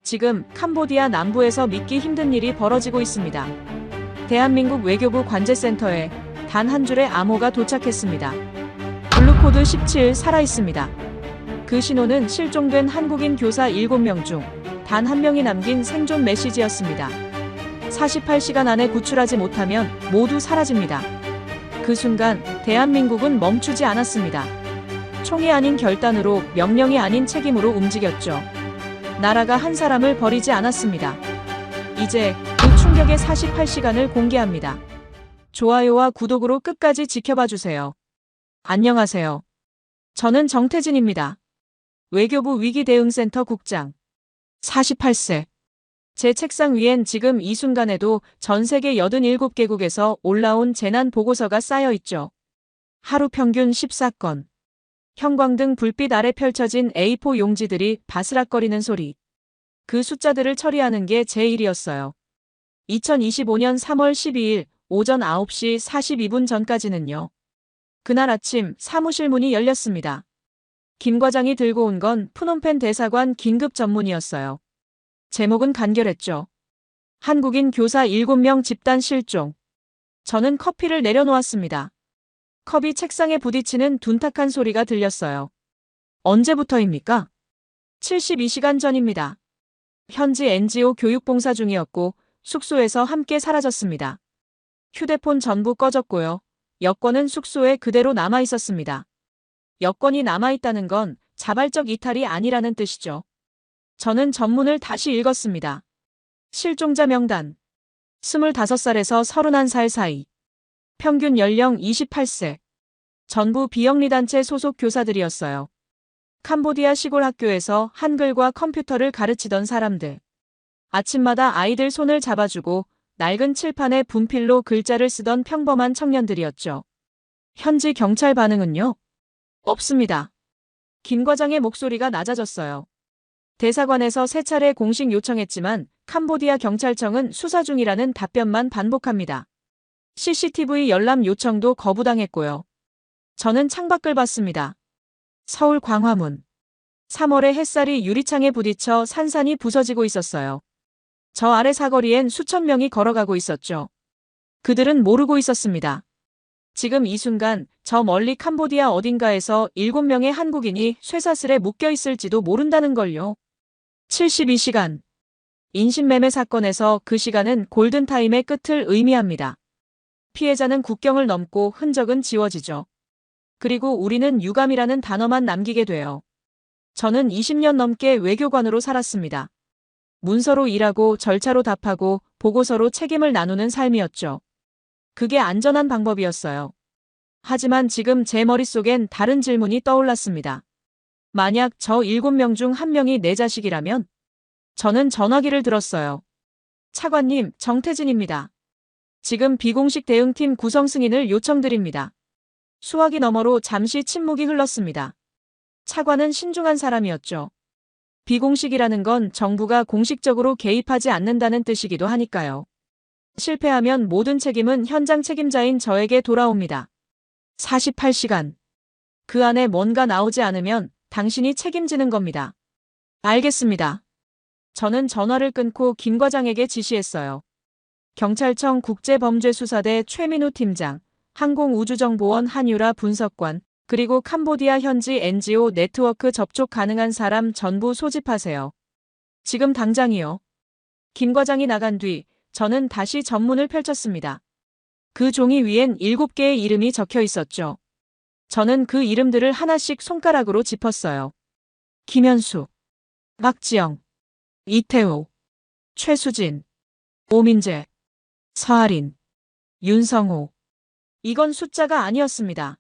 지금 캄보디아 남부에서 믿기 힘든 일이 벌어지고 있습니다. 대한민국 외교부 관제센터에 단 한 줄의 암호가 도착했습니다. 블루코드 17 살아있습니다. 그 신호는 실종된 한국인 교사 7명 중 단 한 명이 남긴 생존 메시지였습니다. 48시간 안에 구출하지 못하면 모두 사라집니다. 그 순간 대한민국은 멈추지 않았습니다. 총이 아닌 결단으로, 명령이 아닌 책임으로 움직였죠. 나라가 한 사람을 버리지 않았습니다. 이제 그 충격의 48시간을 공개합니다. 좋아요와 구독으로 끝까지 지켜봐 주세요. 안녕하세요. 저는 정태진입니다. 외교부 위기대응센터 국장. 48세. 제 책상 위엔 지금 이 순간에도 전 세계 87개국에서 올라온 재난 보고서가 쌓여 있죠. 하루 평균 14건. 형광등 불빛 아래 펼쳐진 A4 용지들이 바스락거리는 소리. 그 숫자들을 처리하는 게 제 일이었어요. 2025년 3월 12일 오전 9시 42분 전까지는요. 그날 아침 사무실 문이 열렸습니다. 김 과장이 들고 온 건 프놈펜 대사관 긴급 전문이었어요. 제목은 간결했죠. 한국인 교사 7명 집단 실종. 저는 커피를 내려놓았습니다. 컵이 책상에 부딪히는 둔탁한 소리가 들렸어요. 언제부터입니까? 72시간 전입니다. 현지 NGO 교육봉사 중이었고 숙소에서 함께 사라졌습니다. 휴대폰 전부 꺼졌고요. 여권은 숙소에 그대로 남아 있었습니다. 여권이 남아있다는 건 자발적 이탈이 아니라는 뜻이죠. 저는 전문을 다시 읽었습니다. 실종자 명단. 25살에서 31살 사이. 평균 연령 28세. 전부 비영리단체 소속 교사들이었어요. 캄보디아 시골 학교에서 한글과 컴퓨터를 가르치던 사람들. 아침마다 아이들 손을 잡아주고 낡은 칠판에 분필로 글자를 쓰던 평범한 청년들이었죠. 현지 경찰 반응은요? 없습니다. 김 과장의 목소리가 낮아졌어요. 대사관에서 3차례 공식 요청했지만 캄보디아 경찰청은 수사 중이라는 답변만 반복합니다. CCTV 열람 요청도 거부당했고요. 저는 창밖을 봤습니다. 서울 광화문. 3월에 햇살이 유리창에 부딪혀 산산이 부서지고 있었어요. 저 아래 사거리엔 수천 명이 걸어가고 있었죠. 그들은 모르고 있었습니다. 지금 이 순간 저 멀리 캄보디아 어딘가에서 7명의 한국인이 쇠사슬에 묶여 있을지도 모른다는 걸요. 72시간. 인신매매 사건에서 그 시간은 골든타임의 끝을 의미합니다. 피해자는 국경을 넘고 흔적은 지워지죠. 그리고 우리는 유감이라는 단어만 남기게 돼요. 저는 20년 넘게 외교관으로 살았습니다. 문서로 일하고 절차로 답하고 보고서로 책임을 나누는 삶이었죠. 그게 안전한 방법이었어요. 하지만 지금 제 머릿속엔 다른 질문이 떠올랐습니다. 만약 저 7명 중 1명이 내 자식이라면? 저는 전화기를 들었어요. 차관님, 정태진입니다. 지금 비공식 대응팀 구성 승인을 요청드립니다. 수화기 너머로 잠시 침묵이 흘렀습니다. 차관은 신중한 사람이었죠. 비공식이라는 건 정부가 공식적으로 개입하지 않는다는 뜻이기도 하니까요. 실패하면 모든 책임은 현장 책임자인 저에게 돌아옵니다. 48시간. 그 안에 뭔가 나오지 않으면 당신이 책임지는 겁니다. 알겠습니다. 저는 전화를 끊고 김 과장에게 지시했어요. 경찰청 국제범죄수사대 최민우 팀장, 항공우주정보원 한유라 분석관, 그리고 캄보디아 현지 NGO 네트워크 접촉 가능한 사람 전부 소집하세요. 지금 당장이요. 김 과장이 나간 뒤 저는 다시 전문을 펼쳤습니다. 그 종이 위엔 7개의 이름이 적혀 있었죠. 저는 그 이름들을 하나씩 손가락으로 짚었어요. 김현수, 박지영, 이태호, 최수진, 오민재, 서아린, 윤성호. 이건 숫자가 아니었습니다.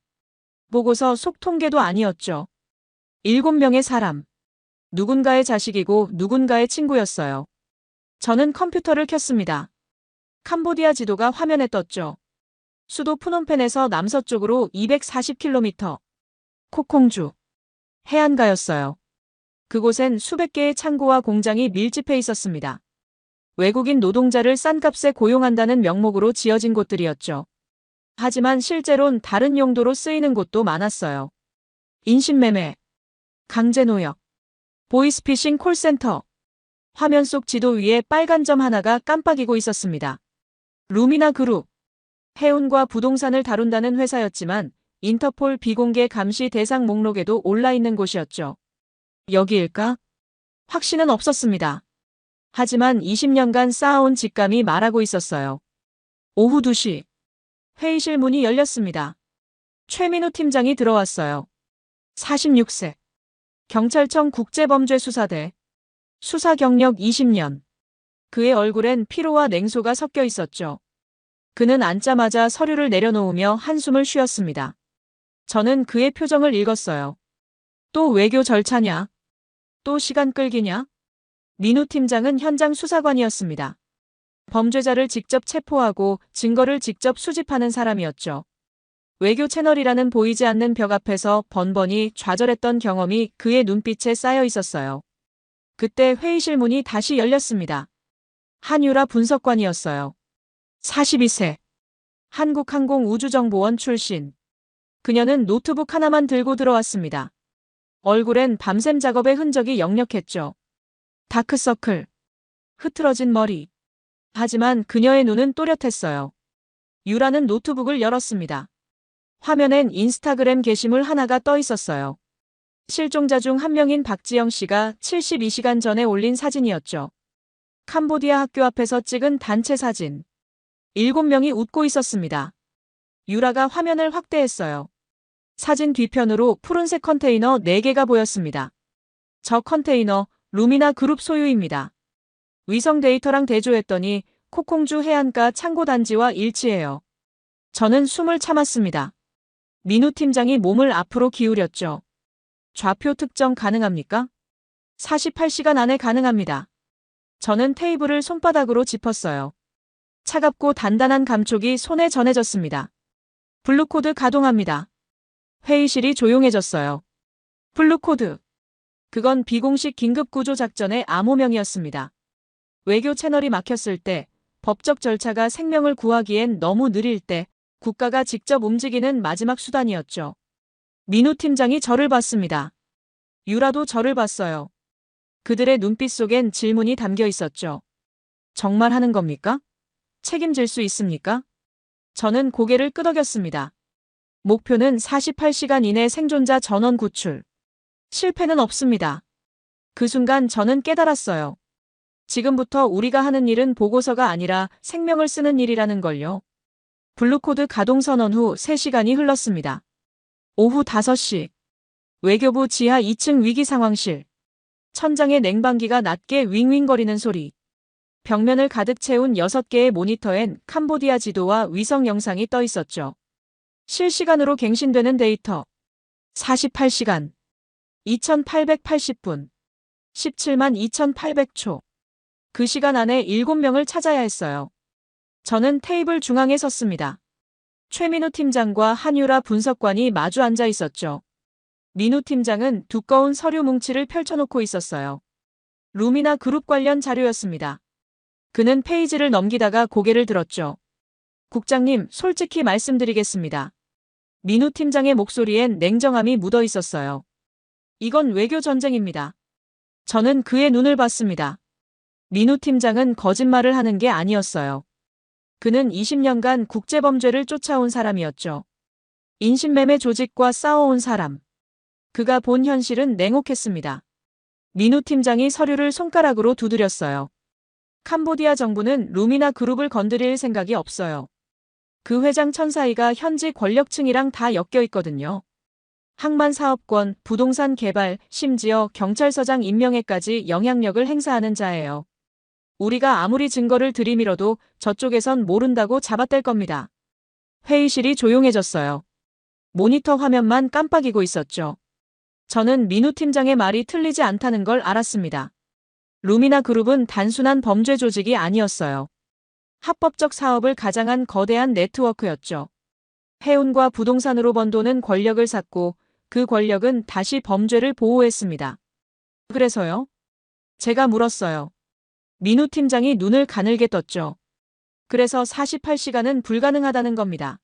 보고서 속통계도 아니었죠. 7명의 사람. 누군가의 자식이고 누군가의 친구였어요. 저는 컴퓨터를 켰습니다. 캄보디아 지도가 화면에 떴죠. 수도 프놈펜에서 남서쪽으로 240km. 코콩주. 해안가였어요. 그곳엔 수백 개의 창고와 공장이 밀집해 있었습니다. 외국인 노동자를 싼 값에 고용한다는 명목으로 지어진 곳들이었죠. 하지만 실제론 다른 용도로 쓰이는 곳도 많았어요. 인신매매, 강제노역, 보이스피싱 콜센터. 화면 속 지도 위에 빨간 점 하나가 깜빡이고 있었습니다. 루미나 그룹. 해운과 부동산을 다룬다는 회사였지만 인터폴 비공개 감시 대상 목록에도 올라있는 곳이었죠. 여기일까? 확신은 없었습니다. 하지만 20년간 쌓아온 직감이 말하고 있었어요. 오후 2시. 회의실 문이 열렸습니다. 최민우 팀장이 들어왔어요. 46세. 경찰청 국제범죄수사대. 수사 경력 20년. 그의 얼굴엔 피로와 냉소가 섞여 있었죠. 그는 앉자마자 서류를 내려놓으며 한숨을 쉬었습니다. 저는 그의 표정을 읽었어요. 또 외교 절차냐? 또 시간 끌기냐? 민우 팀장은 현장 수사관이었습니다. 범죄자를 직접 체포하고 증거를 직접 수집하는 사람이었죠. 외교 채널이라는 보이지 않는 벽 앞에서 번번이 좌절했던 경험이 그의 눈빛에 쌓여 있었어요. 그때 회의실 문이 다시 열렸습니다. 한유라 분석관이었어요. 42세. 한국항공우주정보원 출신. 그녀는 노트북 하나만 들고 들어왔습니다. 얼굴엔 밤샘 작업의 흔적이 역력했죠. 다크서클. 흐트러진 머리. 하지만 그녀의 눈은 또렷했어요. 유라는 노트북을 열었습니다. 화면엔 인스타그램 게시물 하나가 떠 있었어요. 실종자 중 한 명인 박지영 씨가 72시간 전에 올린 사진이었죠. 캄보디아 학교 앞에서 찍은 단체 사진. 7명이 웃고 있었습니다. 유라가 화면을 확대했어요. 사진 뒤편으로 푸른색 컨테이너 4개가 보였습니다. 저 컨테이너 루미나 그룹 소유입니다. 위성 데이터랑 대조했더니 코콩주 해안가 창고 단지와 일치해요. 저는 숨을 참았습니다. 민우 팀장이 몸을 앞으로 기울였죠. 좌표 특정 가능합니까? 48시간 안에 가능합니다. 저는 테이블을 손바닥으로 짚었어요. 차갑고 단단한 감촉이 손에 전해졌습니다. 블루코드 가동합니다. 회의실이 조용해졌어요. 블루코드. 그건 비공식 긴급구조작전의 암호명이었습니다. 외교 채널이 막혔을 때, 법적 절차가 생명을 구하기엔 너무 느릴 때, 국가가 직접 움직이는 마지막 수단이었죠. 민우 팀장이 저를 봤습니다. 유라도 저를 봤어요. 그들의 눈빛 속엔 질문이 담겨 있었죠. 정말 하는 겁니까? 책임질 수 있습니까? 저는 고개를 끄덕였습니다. 목표는 48시간 이내 생존자 전원 구출. 실패는 없습니다. 그 순간 저는 깨달았어요. 지금부터 우리가 하는 일은 보고서가 아니라 생명을 쓰는 일이라는 걸요. 블루코드 가동 선언 후 3시간이 흘렀습니다. 오후 5시. 외교부 지하 2층 위기 상황실. 천장에 냉방기가 낮게 윙윙거리는 소리. 벽면을 가득 채운 6개의 모니터엔 캄보디아 지도와 위성 영상이 떠 있었죠. 실시간으로 갱신되는 데이터. 48시간. 2880분. 17만 2800초. 그 시간 안에 7명을 찾아야 했어요. 저는 테이블 중앙에 섰습니다. 최민우 팀장과 한유라 분석관이 마주 앉아 있었죠. 민우 팀장은 두꺼운 서류 뭉치를 펼쳐놓고 있었어요. 루미나 그룹 관련 자료였습니다. 그는 페이지를 넘기다가 고개를 들었죠. 국장님, 솔직히 말씀드리겠습니다. 민우 팀장의 목소리엔 냉정함이 묻어 있었어요. 이건 외교 전쟁입니다. 저는 그의 눈을 봤습니다. 민우 팀장은 거짓말을 하는 게 아니었어요. 그는 20년간 국제범죄를 쫓아온 사람이었죠. 인신매매 조직과 싸워온 사람. 그가 본 현실은 냉혹했습니다. 민우 팀장이 서류를 손가락으로 두드렸어요. 캄보디아 정부는 루미나 그룹을 건드릴 생각이 없어요. 그 회장 천사이가 현지 권력층이랑 다 엮여 있거든요. 항만 사업권, 부동산 개발, 심지어 경찰서장 임명에까지 영향력을 행사하는 자예요. 우리가 아무리 증거를 들이밀어도 저쪽에선 모른다고 잡아뗄 겁니다. 회의실이 조용해졌어요. 모니터 화면만 깜빡이고 있었죠. 저는 민우 팀장의 말이 틀리지 않다는 걸 알았습니다. 루미나 그룹은 단순한 범죄 조직이 아니었어요. 합법적 사업을 가장한 거대한 네트워크였죠. 해운과 부동산으로 번 돈은 권력을 샀고 그 권력은 다시 범죄를 보호했습니다. 그래서요? 제가 물었어요. 민우 팀장이 눈을 가늘게 떴죠. 그래서 48시간은 불가능하다는 겁니다.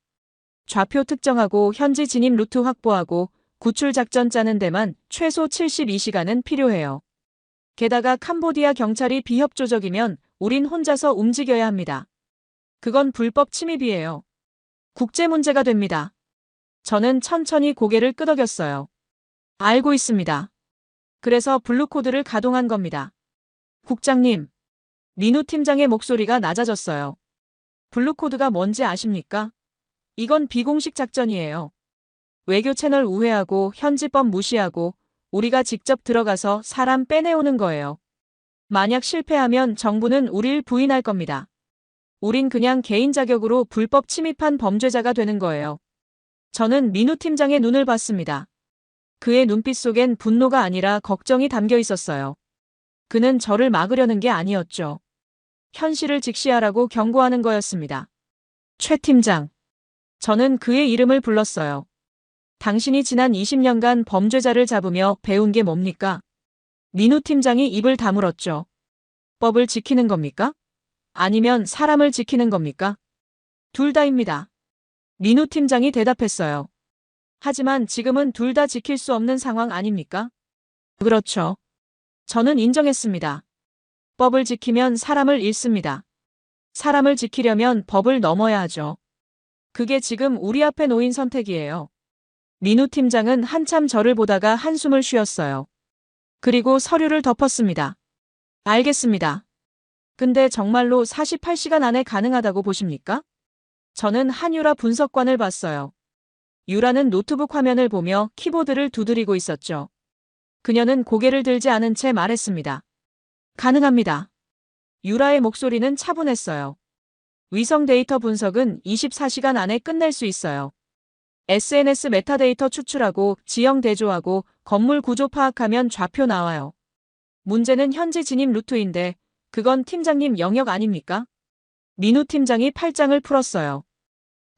좌표 특정하고 현지 진입 루트 확보하고 구출 작전 짜는 데만 최소 72시간은 필요해요. 게다가 캄보디아 경찰이 비협조적이면 우린 혼자서 움직여야 합니다. 그건 불법 침입이에요. 국제 문제가 됩니다. 저는 천천히 고개를 끄덕였어요. 알고 있습니다. 그래서 블루코드를 가동한 겁니다. 국장님, 민우 팀장의 목소리가 낮아졌어요. 블루코드가 뭔지 아십니까? 이건 비공식 작전이에요. 외교 채널 우회하고 현지법 무시하고 우리가 직접 들어가서 사람 빼내오는 거예요. 만약 실패하면 정부는 우릴 부인할 겁니다. 우린 그냥 개인 자격으로 불법 침입한 범죄자가 되는 거예요. 저는 민우 팀장의 눈을 봤습니다. 그의 눈빛 속엔 분노가 아니라 걱정이 담겨 있었어요. 그는 저를 막으려는 게 아니었죠. 현실을 직시하라고 경고하는 거였습니다. 최 팀장. 저는 그의 이름을 불렀어요. 당신이 지난 20년간 범죄자를 잡으며 배운 게 뭡니까? 민우 팀장이 입을 다물었죠. 법을 지키는 겁니까? 아니면 사람을 지키는 겁니까? 둘 다입니다. 민우 팀장이 대답했어요. 하지만 지금은 둘 다 지킬 수 없는 상황 아닙니까? 그렇죠. 저는 인정했습니다. 법을 지키면 사람을 잃습니다. 사람을 지키려면 법을 넘어야 하죠. 그게 지금 우리 앞에 놓인 선택이에요. 민우 팀장은 한참 저를 보다가 한숨을 쉬었어요. 그리고 서류를 덮었습니다. 알겠습니다. 근데 정말로 48시간 안에 가능하다고 보십니까? 저는 한유라 분석관을 봤어요. 유라는 노트북 화면을 보며 키보드를 두드리고 있었죠. 그녀는 고개를 들지 않은 채 말했습니다. 가능합니다. 유라의 목소리는 차분했어요. 위성 데이터 분석은 24시간 안에 끝낼 수 있어요. SNS 메타데이터 추출하고 지형 대조하고 건물 구조 파악하면 좌표 나와요. 문제는 현지 진입 루트인데 그건 팀장님 영역 아닙니까? 민우 팀장이 팔짱을 풀었어요.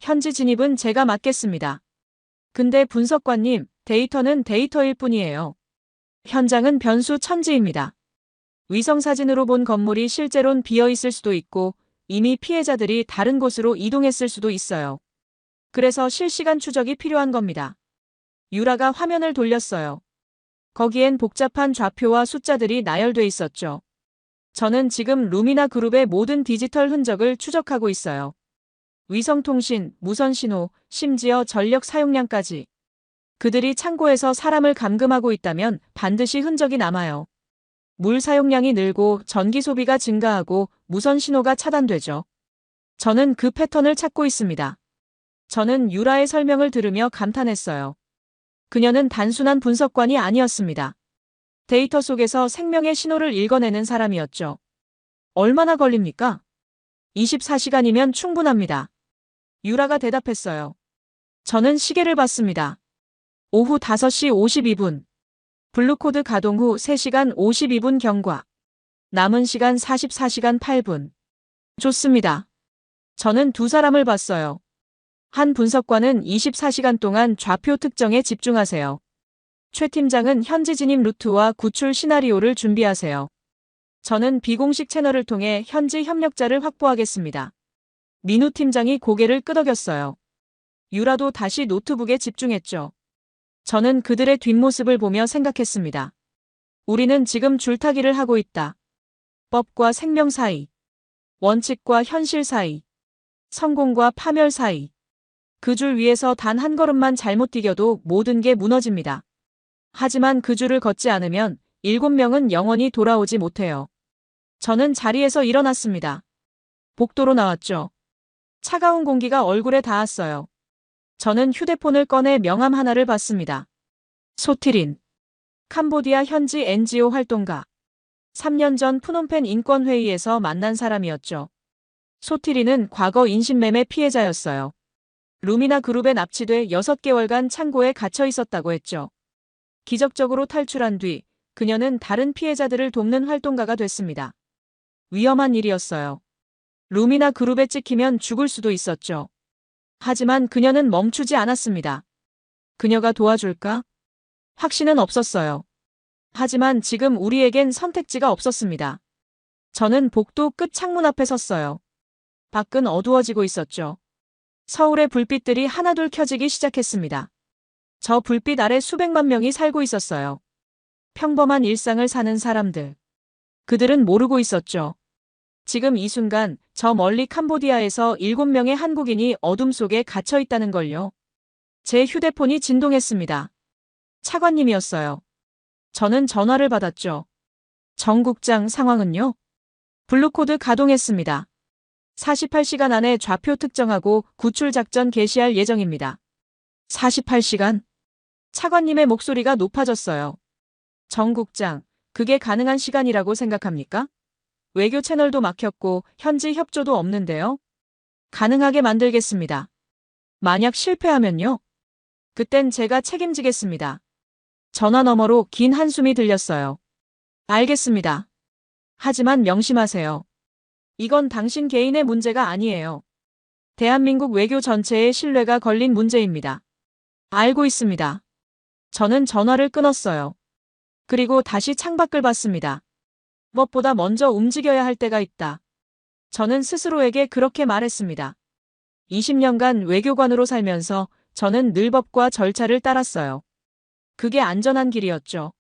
현지 진입은 제가 맡겠습니다. 근데 분석관님, 데이터는 데이터일 뿐이에요. 현장은 변수 천지입니다. 위성사진으로 본 건물이 실제론 비어있을 수도 있고 이미 피해자들이 다른 곳으로 이동했을 수도 있어요. 그래서 실시간 추적이 필요한 겁니다. 유라가 화면을 돌렸어요. 거기엔 복잡한 좌표와 숫자들이 나열돼 있었죠. 저는 지금 루미나 그룹의 모든 디지털 흔적을 추적하고 있어요. 위성통신, 무선신호, 심지어 전력 사용량까지. 그들이 창고에서 사람을 감금하고 있다면 반드시 흔적이 남아요. 물 사용량이 늘고 전기 소비가 증가하고 무선 신호가 차단되죠. 저는 그 패턴을 찾고 있습니다. 저는 유라의 설명을 들으며 감탄했어요. 그녀는 단순한 분석관이 아니었습니다. 데이터 속에서 생명의 신호를 읽어내는 사람이었죠. 얼마나 걸립니까? 24시간이면 충분합니다. 유라가 대답했어요. 저는 시계를 봤습니다. 오후 5시 52분. 블루코드 가동 후 3시간 52분 경과. 남은 시간 44시간 8분. 좋습니다. 저는 두 사람을 봤어요. 한 분석관은 24시간 동안 좌표 특정에 집중하세요. 최 팀장은 현지 진입 루트와 구출 시나리오를 준비하세요. 저는 비공식 채널을 통해 현지 협력자를 확보하겠습니다. 민우 팀장이 고개를 끄덕였어요. 유라도 다시 노트북에 집중했죠. 저는 그들의 뒷모습을 보며 생각했습니다. 우리는 지금 줄타기를 하고 있다. 법과 생명 사이, 원칙과 현실 사이, 성공과 파멸 사이. 그 줄 위에서 단 한 걸음만 잘못 뛰겨도 모든 게 무너집니다. 하지만 그 줄을 걷지 않으면 7명은 영원히 돌아오지 못해요. 저는 자리에서 일어났습니다. 복도로 나왔죠. 차가운 공기가 얼굴에 닿았어요. 저는 휴대폰을 꺼내 명함 하나를 봤습니다. 소티린. 캄보디아 현지 NGO 활동가. 3년 전 푸놈펜 인권회의에서 만난 사람이었죠. 소티린은 과거 인신매매 피해자였어요. 루미나 그룹에 납치돼 6개월간 창고에 갇혀 있었다고 했죠. 기적적으로 탈출한 뒤 그녀는 다른 피해자들을 돕는 활동가가 됐습니다. 위험한 일이었어요. 루미나 그룹에 찍히면 죽을 수도 있었죠. 하지만 그녀는 멈추지 않았습니다. 그녀가 도와줄까? 확신은 없었어요. 하지만 지금 우리에겐 선택지가 없었습니다. 저는 복도 끝 창문 앞에 섰어요. 밖은 어두워지고 있었죠. 서울의 불빛들이 하나둘 켜지기 시작했습니다. 저 불빛 아래 수백만 명이 살고 있었어요. 평범한 일상을 사는 사람들. 그들은 모르고 있었죠. 지금 이 순간 저 멀리 캄보디아에서 7명의 한국인이 어둠 속에 갇혀 있다는 걸요. 제 휴대폰이 진동했습니다. 차관님이었어요. 저는 전화를 받았죠. 정 국장, 상황은요? 블루코드 가동했습니다. 48시간 안에 좌표 특정하고 구출 작전 개시할 예정입니다. 48시간? 차관님의 목소리가 높아졌어요. 정 국장, 그게 가능한 시간이라고 생각합니까? 외교 채널도 막혔고 현지 협조도 없는데요. 가능하게 만들겠습니다. 만약 실패하면요? 그땐 제가 책임지겠습니다. 전화 너머로 긴 한숨이 들렸어요. 알겠습니다. 하지만 명심하세요. 이건 당신 개인의 문제가 아니에요. 대한민국 외교 전체의 신뢰가 걸린 문제입니다. 알고 있습니다. 저는 전화를 끊었어요. 그리고 다시 창밖을 봤습니다. 무엇보다 먼저 움직여야 할 때가 있다. 저는 스스로에게 그렇게 말했습니다. 20년간 외교관으로 살면서 저는 늘 법과 절차를 따랐어요. 그게 안전한 길이었죠.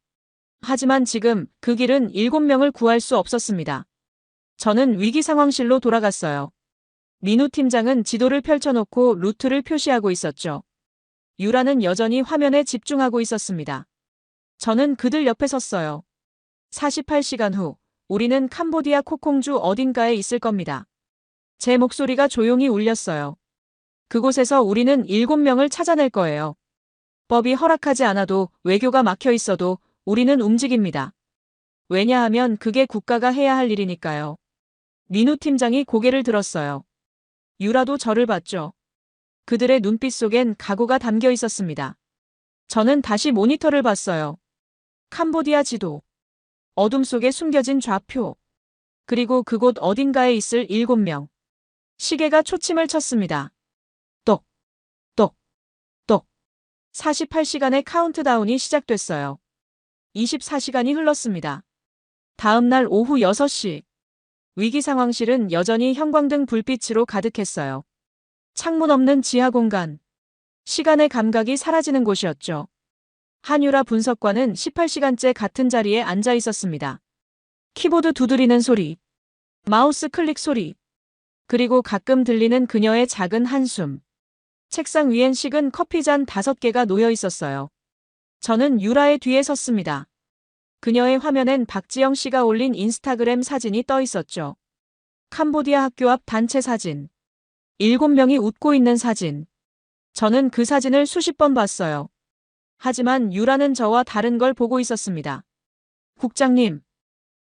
하지만 지금 그 길은 7명을 구할 수 없었습니다. 저는 위기 상황실로 돌아갔어요. 민우 팀장은 지도를 펼쳐놓고 루트를 표시하고 있었죠. 유라는 여전히 화면에 집중하고 있었습니다. 저는 그들 옆에 섰어요. 48시간 후 우리는 캄보디아 코콩주 어딘가에 있을 겁니다. 제 목소리가 조용히 울렸어요. 그곳에서 우리는 7명을 찾아낼 거예요. 법이 허락하지 않아도 외교가 막혀 있어도 우리는 움직입니다. 왜냐하면 그게 국가가 해야 할 일이니까요. 민우 팀장이 고개를 들었어요. 유라도 저를 봤죠. 그들의 눈빛 속엔 각오가 담겨 있었습니다. 저는 다시 모니터를 봤어요. 캄보디아 지도. 어둠 속에 숨겨진 좌표. 그리고 그곳 어딘가에 있을 7명. 시계가 초침을 쳤습니다. 똑, 똑, 똑. 48시간의 카운트다운이 시작됐어요. 24시간이 흘렀습니다. 다음 날 오후 6시. 위기 상황실은 여전히 형광등 불빛으로 가득했어요. 창문 없는 지하 공간. 시간의 감각이 사라지는 곳이었죠. 한유라 분석관은 18시간째 같은 자리에 앉아 있었습니다. 키보드 두드리는 소리, 마우스 클릭 소리, 그리고 가끔 들리는 그녀의 작은 한숨. 책상 위엔 식은 커피잔 5개가 놓여 있었어요. 저는 유라의 뒤에 섰습니다. 그녀의 화면엔 박지영 씨가 올린 인스타그램 사진이 떠 있었죠. 캄보디아 학교 앞 단체 사진. 7명이 웃고 있는 사진. 저는 그 사진을 수십 번 봤어요. 하지만 유라는 저와 다른 걸 보고 있었습니다. 국장님.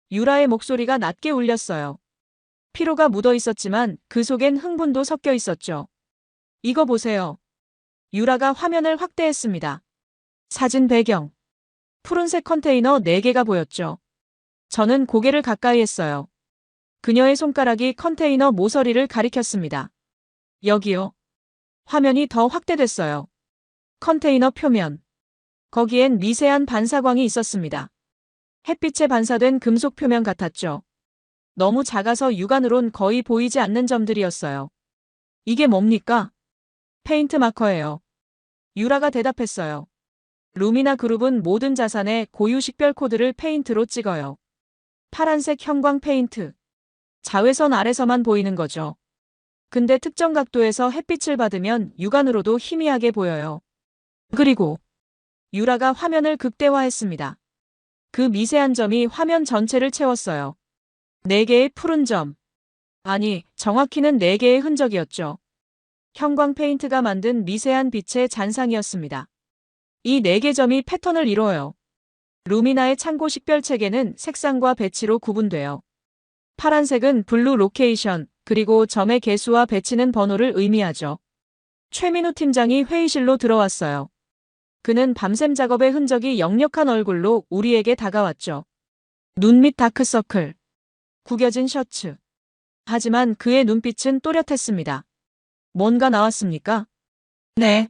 유라의 목소리가 낮게 울렸어요. 피로가 묻어 있었지만 그 속엔 흥분도 섞여 있었죠. 이거 보세요. 유라가 화면을 확대했습니다. 사진 배경. 푸른색 컨테이너 4개가 보였죠. 저는 고개를 가까이 했어요. 그녀의 손가락이 컨테이너 모서리를 가리켰습니다. 여기요. 화면이 더 확대됐어요. 컨테이너 표면. 거기엔 미세한 반사광이 있었습니다. 햇빛에 반사된 금속 표면 같았죠. 너무 작아서 육안으론 거의 보이지 않는 점들이었어요. 이게 뭡니까? 페인트 마커예요. 유라가 대답했어요. 루미나 그룹은 모든 자산에 고유 식별 코드를 페인트로 찍어요. 파란색 형광 페인트. 자외선 아래서만 보이는 거죠. 근데 특정 각도에서 햇빛을 받으면 육안으로도 희미하게 보여요. 그리고 유라가 화면을 극대화했습니다. 그 미세한 점이 화면 전체를 채웠어요. 4개의 푸른 점. 아니, 정확히는 4개의 흔적이었죠. 형광 페인트가 만든 미세한 빛의 잔상이었습니다. 이 4개 점이 패턴을 이뤄요. 루미나의 창고 식별 체계는 색상과 배치로 구분돼요. 파란색은 블루 로케이션, 그리고 점의 개수와 배치는 번호를 의미하죠. 최민우 팀장이 회의실로 들어왔어요. 그는 밤샘 작업의 흔적이 역력한 얼굴로 우리에게 다가왔죠. 눈 밑 다크서클. 구겨진 셔츠. 하지만 그의 눈빛은 또렷했습니다. 뭔가 나왔습니까? 네.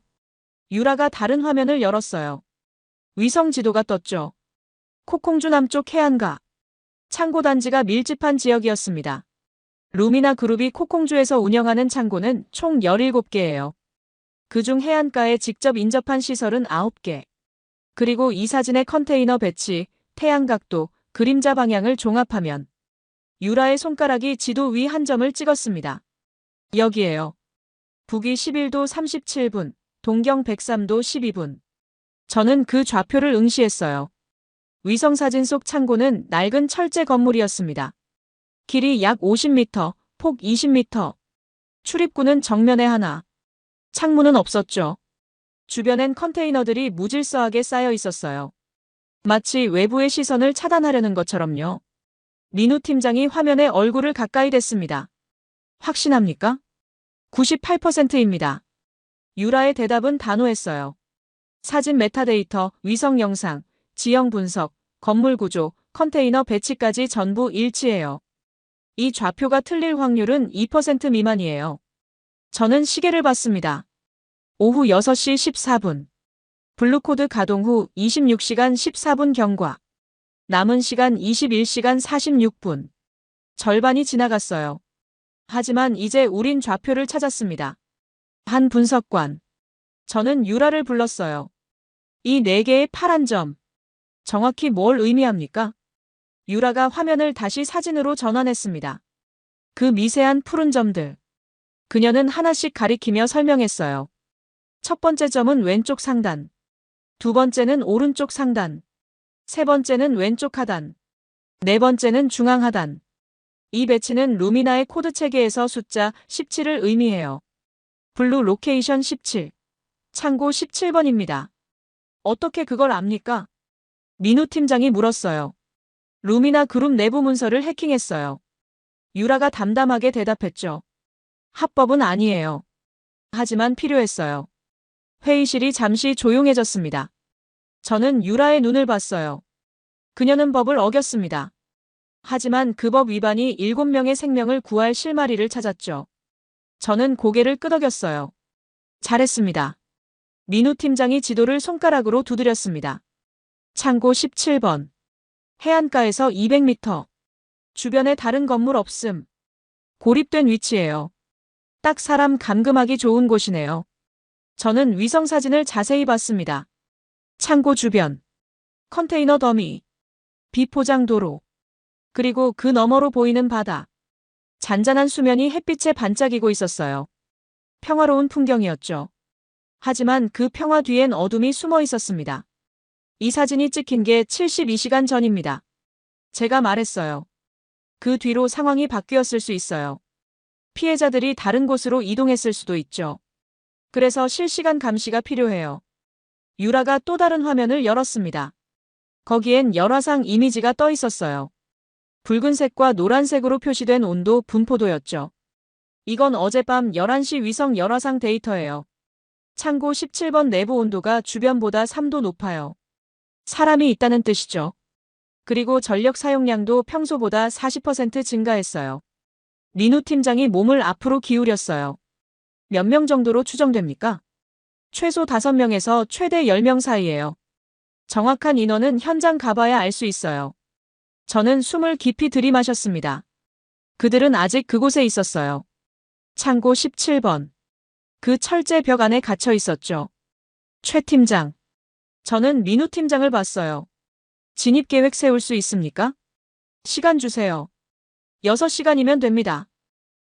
유라가 다른 화면을 열었어요. 위성 지도가 떴죠. 코콩주 남쪽 해안가. 창고 단지가 밀집한 지역이었습니다. 루미나 그룹이 코콩주에서 운영하는 창고는 총 17개예요. 그중 해안가에 직접 인접한 시설은 9개. 그리고 이 사진의 컨테이너 배치, 태양 각도, 그림자 방향을 종합하면 유라의 손가락이 지도 위 한 점을 찍었습니다. 여기에요. 북위 11도 37분, 동경 103도 12분. 저는 그 좌표를 응시했어요. 위성사진 속 창고는 낡은 철제 건물이었습니다. 길이 약 50m, 폭 20m. 출입구는 정면에 하나. 창문은 없었죠. 주변엔 컨테이너들이 무질서하게 쌓여 있었어요. 마치 외부의 시선을 차단하려는 것처럼요. 민우 팀장이 화면에 얼굴을 가까이 댔습니다. 확신합니까? 98%입니다. 유라의 대답은 단호했어요. 사진 메타데이터, 위성 영상, 지형 분석, 건물 구조, 컨테이너 배치까지 전부 일치해요. 이 좌표가 틀릴 확률은 2% 미만이에요. 저는 시계를 봤습니다. 오후 6시 14분. 블루코드 가동 후 26시간 14분 경과. 남은 시간 21시간 46분. 절반이 지나갔어요. 하지만 이제 우린 좌표를 찾았습니다. 한 분석관. 저는 유라를 불렀어요. 이 4개의 파란 점. 정확히 뭘 의미합니까? 유라가 화면을 다시 사진으로 전환했습니다. 그 미세한 푸른 점들. 그녀는 하나씩 가리키며 설명했어요. 첫 번째 점은 왼쪽 상단. 두 번째는 오른쪽 상단. 세 번째는 왼쪽 하단. 네 번째는 중앙 하단. 이 배치는 루미나의 코드 체계에서 숫자 17을 의미해요. 블루 로케이션 17. 창고 17번입니다. 어떻게 그걸 압니까? 민우 팀장이 물었어요. 루미나 그룹 내부 문서를 해킹했어요. 유라가 담담하게 대답했죠. 합법은 아니에요. 하지만 필요했어요. 회의실이 잠시 조용해졌습니다. 저는 유라의 눈을 봤어요. 그녀는 법을 어겼습니다. 하지만 그 법 위반이 7명의 생명을 구할 실마리를 찾았죠. 저는 고개를 끄덕였어요. 잘했습니다. 민우 팀장이 지도를 손가락으로 두드렸습니다. 창고 17번. 해안가에서 200m. 주변에 다른 건물 없음. 고립된 위치예요. 딱 사람 감금하기 좋은 곳이네요. 저는 위성사진을 자세히 봤습니다. 창고 주변. 컨테이너 더미. 비포장 도로. 그리고 그 너머로 보이는 바다. 잔잔한 수면이 햇빛에 반짝이고 있었어요. 평화로운 풍경이었죠. 하지만 그 평화 뒤엔 어둠이 숨어 있었습니다. 이 사진이 찍힌 게 72시간 전입니다. 제가 말했어요. 그 뒤로 상황이 바뀌었을 수 있어요. 피해자들이 다른 곳으로 이동했을 수도 있죠. 그래서 실시간 감시가 필요해요. 유라가 또 다른 화면을 열었습니다. 거기엔 열화상 이미지가 떠 있었어요. 붉은색과 노란색으로 표시된 온도 분포도였죠. 이건 어젯밤 11시 위성 열화상 데이터예요. 창고 17번 내부 온도가 주변보다 3도 높아요. 사람이 있다는 뜻이죠. 그리고 전력 사용량도 평소보다 40% 증가했어요. 민우 팀장이 몸을 앞으로 기울였어요. 몇 명 정도로 추정됩니까? 최소 5명에서 최대 10명 사이예요. 정확한 인원은 현장 가봐야 알 수 있어요. 저는 숨을 깊이 들이마셨습니다. 그들은 아직 그곳에 있었어요. 창고 17번. 그 철제 벽 안에 갇혀 있었죠. 최 팀장. 저는 민우 팀장을 봤어요. 진입계획 세울 수 있습니까? 시간 주세요. 6시간이면 됩니다.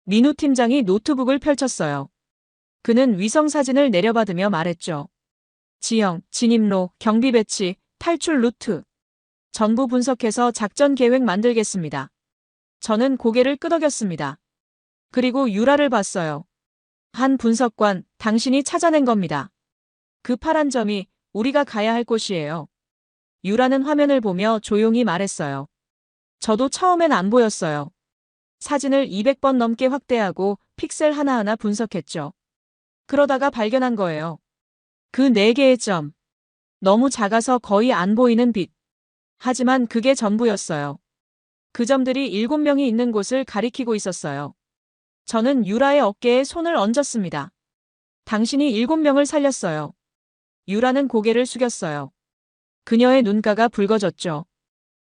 민우 팀장이 노트북을 펼쳤어요. 그는 위성사진을 내려받으며 말했죠. 지형, 진입로, 경비 배치, 탈출 루트. 전부 분석해서 작전 계획 만들겠습니다. 저는 고개를 끄덕였습니다. 그리고 유라를 봤어요. 한 분석관, 당신이 찾아낸 겁니다. 그 파란 점이 우리가 가야 할 곳이에요. 유라는 화면을 보며 조용히 말했어요. 저도 처음엔 안 보였어요. 사진을 200번 넘게 확대하고 픽셀 하나하나 분석했죠. 그러다가 발견한 거예요. 그 4개의 점. 너무 작아서 거의 안 보이는 빛. 하지만 그게 전부였어요. 그 점들이 7명이 있는 곳을 가리키고 있었어요. 저는 유라의 어깨에 손을 얹었습니다. 당신이 7명을 살렸어요. 유라는 고개를 숙였어요. 그녀의 눈가가 붉어졌죠.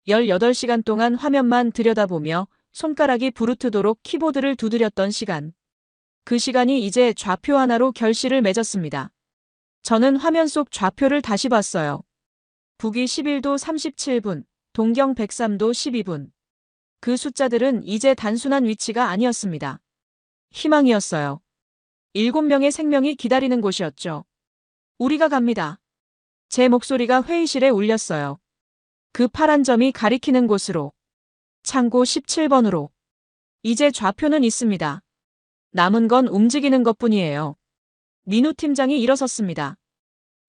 18시간 동안 화면만 들여다보며 손가락이 부르트도록 키보드를 두드렸던 시간. 그 시간이 이제 좌표 하나로 결실을 맺었습니다. 저는 화면 속 좌표를 다시 봤어요. 북위 11도 37분, 동경 103도 12분. 그 숫자들은 이제 단순한 위치가 아니었습니다. 희망이었어요. 7명의 생명이 기다리는 곳이었죠. 우리가 갑니다. 제 목소리가 회의실에 울렸어요. 그 파란 점이 가리키는 곳으로. 창고 17번으로. 이제 좌표는 있습니다. 남은 건 움직이는 것뿐이에요. 민우 팀장이 일어섰습니다.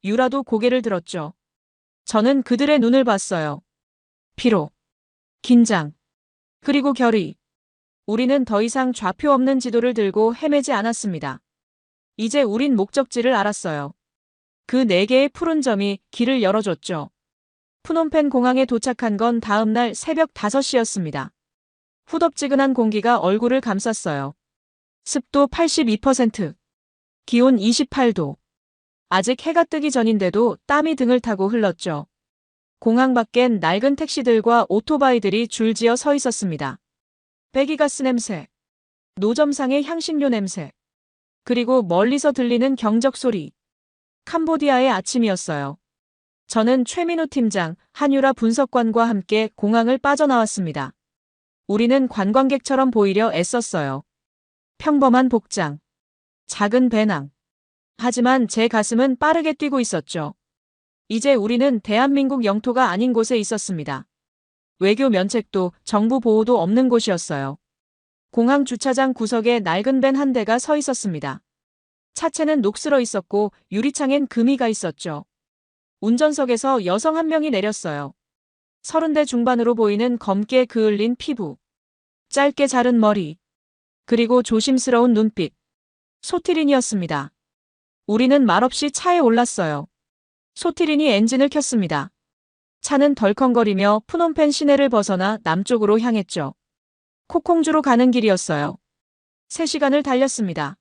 유라도 고개를 들었죠. 저는 그들의 눈을 봤어요. 피로, 긴장, 그리고 결의. 우리는 더 이상 좌표 없는 지도를 들고 헤매지 않았습니다. 이제 우린 목적지를 알았어요. 그 4개의 푸른 점이 길을 열어줬죠. 푸놈펜 공항에 도착한 건 다음 날 새벽 5시였습니다. 후덥지근한 공기가 얼굴을 감쌌어요. 습도 82%, 기온 28도. 아직 해가 뜨기 전인데도 땀이 등을 타고 흘렀죠. 공항 밖엔 낡은 택시들과 오토바이들이 줄지어 서 있었습니다. 배기가스 냄새, 노점상의 향신료 냄새, 그리고 멀리서 들리는 경적 소리. 캄보디아의 아침이었어요. 저는 최민우 팀장, 한유라 분석관과 함께 공항을 빠져나왔습니다. 우리는 관광객처럼 보이려 애썼어요. 평범한 복장, 작은 배낭. 하지만 제 가슴은 빠르게 뛰고 있었죠. 이제 우리는 대한민국 영토가 아닌 곳에 있었습니다. 외교 면책도 정부 보호도 없는 곳이었어요. 공항 주차장 구석에 낡은 밴 한 대가 서 있었습니다. 차체는 녹슬어 있었고 유리창엔 금이가 있었죠. 운전석에서 여성 한 명이 내렸어요. 30대 중반으로 보이는 검게 그을린 피부, 짧게 자른 머리, 그리고 조심스러운 눈빛. 소티린이었습니다. 우리는 말없이 차에 올랐어요. 소티린이 엔진을 켰습니다. 차는 덜컹거리며 푸놈펜 시내를 벗어나 남쪽으로 향했죠. 코콩주로 가는 길이었어요. 3시간을 달렸습니다.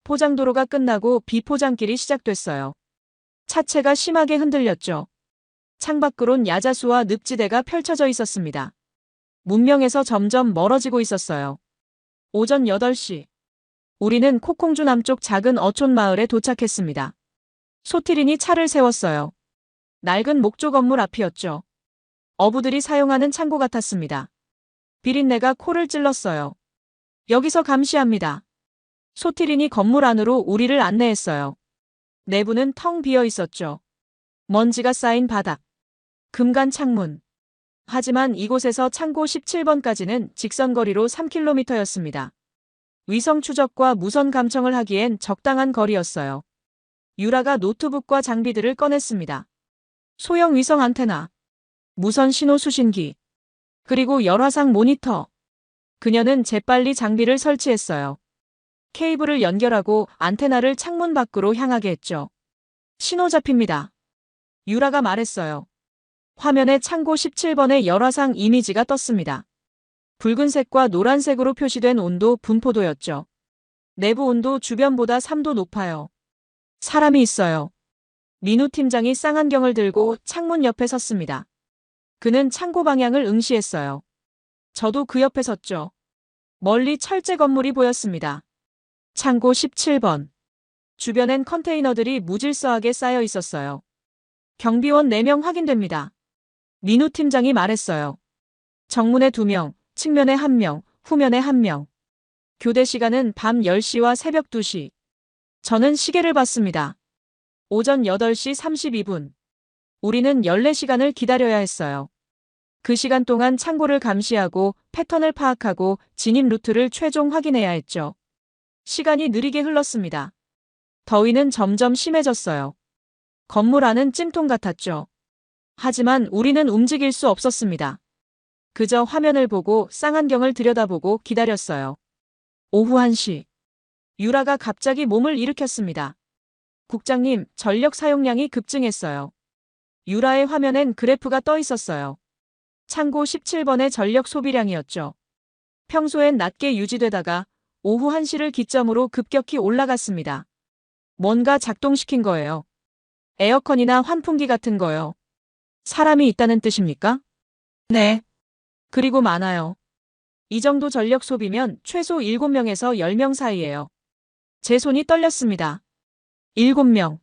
포장도로가 끝나고 비포장길이 시작됐어요. 차체가 심하게 흔들렸죠. 창밖으론 야자수와 늪지대가 펼쳐져 있었습니다. 문명에서 점점 멀어지고 있었어요. 오전 8시. 우리는 코콩주 남쪽 작은 어촌 마을에 도착했습니다. 소티린이 차를 세웠어요. 낡은 목조 건물 앞이었죠. 어부들이 사용하는 창고 같았습니다. 비린내가 코를 찔렀어요. 여기서 감시합니다. 소티린이 건물 안으로 우리를 안내했어요. 내부는 텅 비어 있었죠. 먼지가 쌓인 바닥, 금간 창문. 하지만 이곳에서 창고 17번까지는 직선거리로 3km였습니다. 위성 추적과 무선 감청을 하기엔 적당한 거리였어요. 유라가 노트북과 장비들을 꺼냈습니다. 소형 위성 안테나, 무선 신호 수신기, 그리고 열화상 모니터. 그녀는 재빨리 장비를 설치했어요. 케이블을 연결하고 안테나를 창문 밖으로 향하게 했죠. 신호 잡힙니다. 유라가 말했어요. 화면에 창고 17번의 열화상 이미지가 떴습니다. 붉은색과 노란색으로 표시된 온도 분포도였죠. 내부 온도 주변보다 3도 높아요. 사람이 있어요. 민우 팀장이 쌍안경을 들고 창문 옆에 섰습니다. 그는 창고 방향을 응시했어요. 저도 그 옆에 섰죠. 멀리 철제 건물이 보였습니다. 창고 17번. 주변엔 컨테이너들이 무질서하게 쌓여 있었어요. 경비원 4명 확인됩니다. 민우 팀장이 말했어요. 정문에 2명, 측면에 1명, 후면에 1명. 교대 시간은 밤 10시와 새벽 2시. 저는 시계를 봤습니다. 오전 8시 32분. 우리는 14시간을 기다려야 했어요. 그 시간 동안 창고를 감시하고 패턴을 파악하고 진입 루트를 최종 확인해야 했죠. 시간이 느리게 흘렀습니다. 더위는 점점 심해졌어요. 건물 안은 찜통 같았죠. 하지만 우리는 움직일 수 없었습니다. 그저 화면을 보고 쌍안경을 들여다보고 기다렸어요. 오후 1시. 유라가 갑자기 몸을 일으켰습니다. 국장님, 전력 사용량이 급증했어요. 유라의 화면엔 그래프가 떠 있었어요. 창고 17번의 전력 소비량이었죠. 평소엔 낮게 유지되다가 오후 1시를 기점으로 급격히 올라갔습니다. 뭔가 작동시킨 거예요. 에어컨이나 환풍기 같은 거요. 사람이 있다는 뜻입니까? 네. 그리고 많아요. 이 정도 전력 소비면 최소 7명에서 10명 사이예요. 제 손이 떨렸습니다. 7명.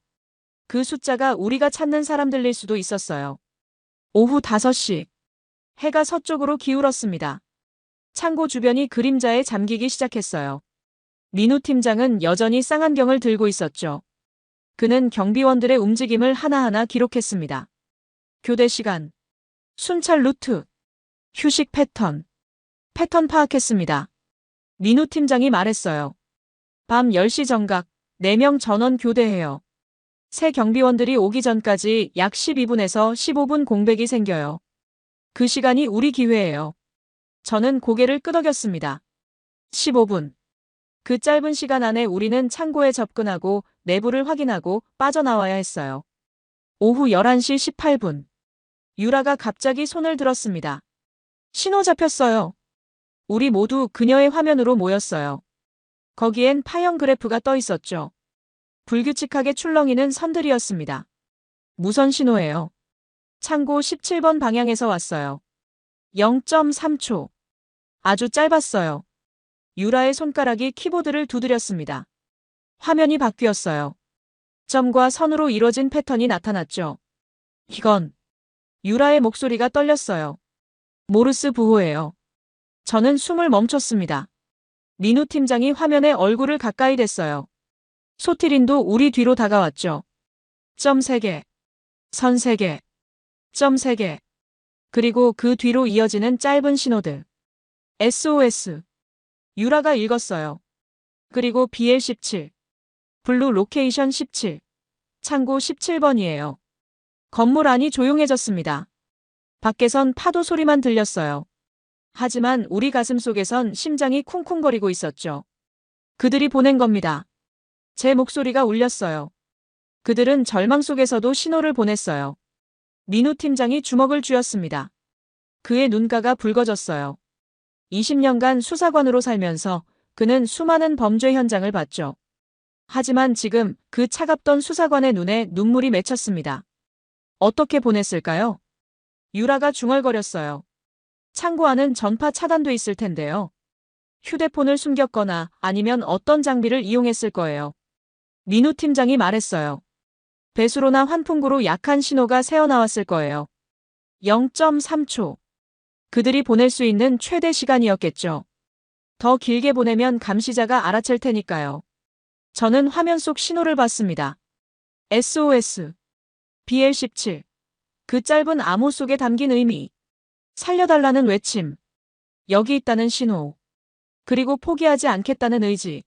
그 숫자가 우리가 찾는 사람들일 수도 있었어요. 오후 5시. 해가 서쪽으로 기울었습니다. 창고 주변이 그림자에 잠기기 시작했어요. 민우 팀장은 여전히 쌍안경을 들고 있었죠. 그는 경비원들의 움직임을 하나하나 기록했습니다. 교대 시간, 순찰 루트, 휴식 패턴 파악했습니다. 민우 팀장이 말했어요. 밤 10시 정각, 4명 전원 교대해요. 새 경비원들이 오기 전까지 약 12분에서 15분 공백이 생겨요. 그 시간이 우리 기회예요. 저는 고개를 끄덕였습니다. 15분. 그 짧은 시간 안에 우리는 창고에 접근하고 내부를 확인하고 빠져나와야 했어요. 오후 11시 18분. 유라가 갑자기 손을 들었습니다. 신호 잡혔어요. 우리 모두 그녀의 화면으로 모였어요. 거기엔 파형 그래프가 떠 있었죠. 불규칙하게 출렁이는 선들이었습니다. 무선 신호예요. 창고 17번 방향에서 왔어요. 0.3초. 아주 짧았어요. 유라의 손가락이 키보드를 두드렸습니다. 화면이 바뀌었어요. 점과 선으로 이뤄진 패턴이 나타났죠. 이건 유라의 목소리가 떨렸어요. 모르스 부호예요. 저는 숨을 멈췄습니다. 민우 팀장이 화면에 얼굴을 가까이 댔어요. 소티린도 우리 뒤로 다가왔죠. 점 3개, 선 3개, 점 3개. 그리고 그 뒤로 이어지는 짧은 신호들. SOS. 유라가 읽었어요. 그리고 BL17. 블루 로케이션 17. 창고 17번이에요. 건물 안이 조용해졌습니다. 밖에선 파도 소리만 들렸어요. 하지만 우리 가슴 속에선 심장이 쿵쿵거리고 있었죠. 그들이 보낸 겁니다. 제 목소리가 울렸어요. 그들은 절망 속에서도 신호를 보냈어요. 민우 팀장이 주먹을 쥐었습니다. 그의 눈가가 붉어졌어요. 20년간 수사관으로 살면서 그는 수많은 범죄 현장을 봤죠. 하지만 지금 그 차갑던 수사관의 눈에 눈물이 맺혔습니다. 어떻게 보냈을까요? 유라가 중얼거렸어요. 창고 안은 전파 차단돼 있을 텐데요. 휴대폰을 숨겼거나 아니면 어떤 장비를 이용했을 거예요. 민우 팀장이 말했어요. 배수로나 환풍구로 약한 신호가 새어나왔을 거예요. 0.3초. 그들이 보낼 수 있는 최대 시간이었겠죠. 더 길게 보내면 감시자가 알아챌 테니까요. 저는 화면 속 신호를 봤습니다. SOS. BL17. 그 짧은 암호 속에 담긴 의미. 살려달라는 외침. 여기 있다는 신호. 그리고 포기하지 않겠다는 의지.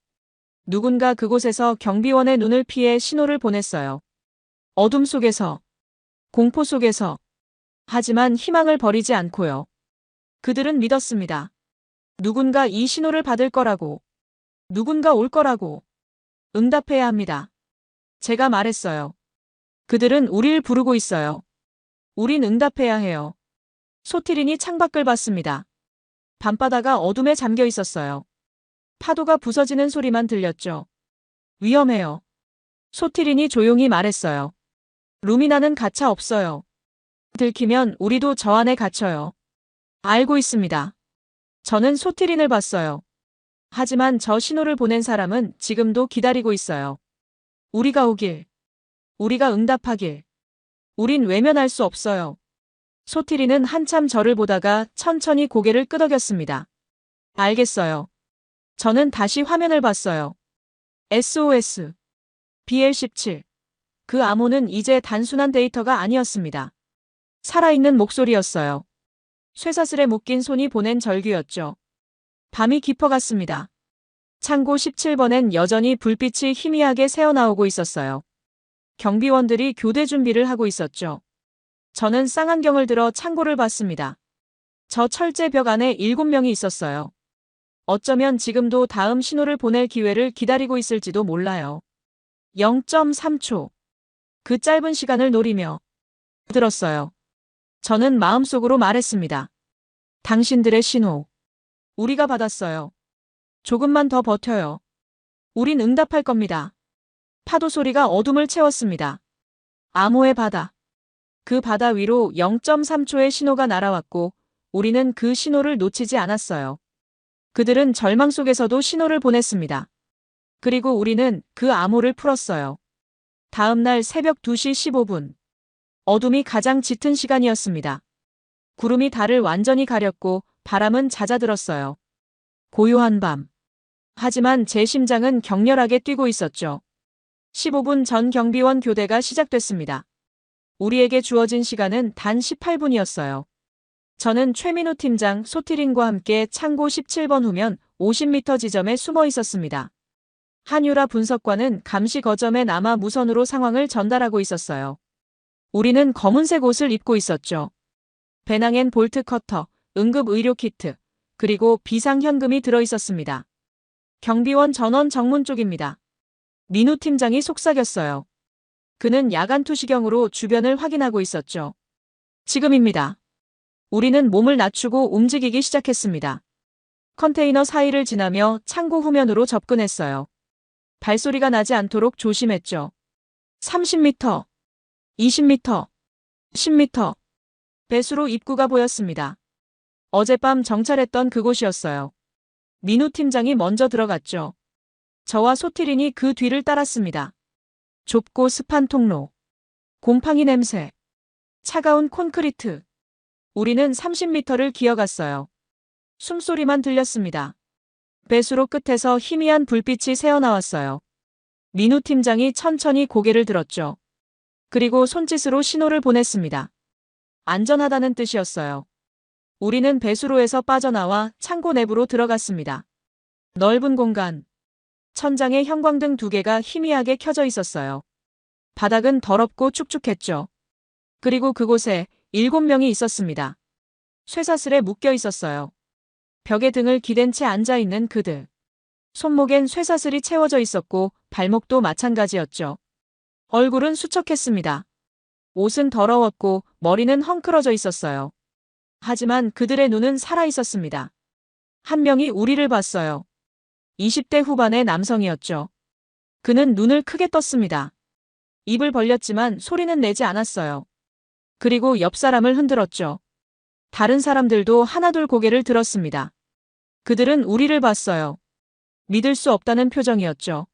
누군가 그곳에서 경비원의 눈을 피해 신호를 보냈어요. 어둠 속에서. 공포 속에서. 하지만 희망을 버리지 않고요. 그들은 믿었습니다. 누군가 이 신호를 받을 거라고. 누군가 올 거라고. 응답해야 합니다. 제가 말했어요. 그들은 우릴 부르고 있어요. 우린 응답해야 해요. 소티린이 창밖을 봤습니다. 밤바다가 어둠에 잠겨 있었어요. 파도가 부서지는 소리만 들렸죠. 위험해요. 소티린이 조용히 말했어요. 루미나는 가차 없어요. 들키면 우리도 저 안에 갇혀요. 알고 있습니다. 저는 소티린을 봤어요. 하지만 저 신호를 보낸 사람은 지금도 기다리고 있어요. 우리가 오길. 우리가 응답하길. 우린 외면할 수 없어요. 소티린은 한참 저를 보다가 천천히 고개를 끄덕였습니다. 알겠어요. 저는 다시 화면을 봤어요. SOS. BL17. 그 암호는 이제 단순한 데이터가 아니었습니다. 살아있는 목소리였어요. 쇠사슬에 묶인 손이 보낸 절규였죠. 밤이 깊어갔습니다. 창고 17번엔 여전히 불빛이 희미하게 새어나오고 있었어요. 경비원들이 교대 준비를 하고 있었죠. 저는 쌍안경을 들어 창고를 봤습니다. 저 철제 벽 안에 7명이 있었어요. 어쩌면 지금도 다음 신호를 보낼 기회를 기다리고 있을지도 몰라요. 0.3초. 그 짧은 시간을 노리며 들었어요. 저는 마음속으로 말했습니다. 당신들의 신호. 우리가 받았어요. 조금만 더 버텨요. 우린 응답할 겁니다. 파도 소리가 어둠을 채웠습니다. 암호의 바다. 그 바다 위로 0.3초의 신호가 날아왔고 우리는 그 신호를 놓치지 않았어요. 그들은 절망 속에서도 신호를 보냈습니다. 그리고 우리는 그 암호를 풀었어요. 다음 날 새벽 2시 15분. 어둠이 가장 짙은 시간이었습니다. 구름이 달을 완전히 가렸고 바람은 잦아들었어요. 고요한 밤. 하지만 제 심장은 격렬하게 뛰고 있었죠. 15분 전 경비원 교대가 시작됐습니다. 우리에게 주어진 시간은 단 18분이었어요. 저는 최민우 팀장 소티린과 함께 창고 17번 후면 50m 지점에 숨어 있었습니다. 한유라 분석관은 감시 거점에 남아 무선으로 상황을 전달하고 있었어요. 우리는 검은색 옷을 입고 있었죠. 배낭엔 볼트 커터, 응급 의료 키트, 그리고 비상현금이 들어있었습니다. 경비원 전원 정문 쪽입니다. 민우 팀장이 속삭였어요. 그는 야간 투시경으로 주변을 확인하고 있었죠. 지금입니다. 우리는 몸을 낮추고 움직이기 시작했습니다. 컨테이너 사이를 지나며 창고 후면으로 접근했어요. 발소리가 나지 않도록 조심했죠. 30m, 20m, 10m. 배수로 입구가 보였습니다. 어젯밤 정찰했던 그곳이었어요. 민우 팀장이 먼저 들어갔죠. 저와 소티린이 그 뒤를 따랐습니다. 좁고 습한 통로. 곰팡이 냄새. 차가운 콘크리트. 우리는 30m를 기어갔어요. 숨소리만 들렸습니다. 배수로 끝에서 희미한 불빛이 새어나왔어요. 민우 팀장이 천천히 고개를 들었죠. 그리고 손짓으로 신호를 보냈습니다. 안전하다는 뜻이었어요. 우리는 배수로에서 빠져나와 창고 내부로 들어갔습니다. 넓은 공간. 천장에 형광등 2개가 희미하게 켜져 있었어요. 바닥은 더럽고 축축했죠. 그리고 그곳에 7명이 있었습니다. 쇠사슬에 묶여 있었어요. 벽에 등을 기댄 채 앉아있는 그들. 손목엔 쇠사슬이 채워져 있었고 발목도 마찬가지였죠. 얼굴은 수척했습니다. 옷은 더러웠고 머리는 헝클어져 있었어요. 하지만 그들의 눈은 살아있었습니다. 한 명이 우리를 봤어요. 20대 후반의 남성이었죠. 그는 눈을 크게 떴습니다. 입을 벌렸지만 소리는 내지 않았어요. 그리고 옆 사람을 흔들었죠. 다른 사람들도 하나둘 고개를 들었습니다. 그들은 우리를 봤어요. 믿을 수 없다는 표정이었죠.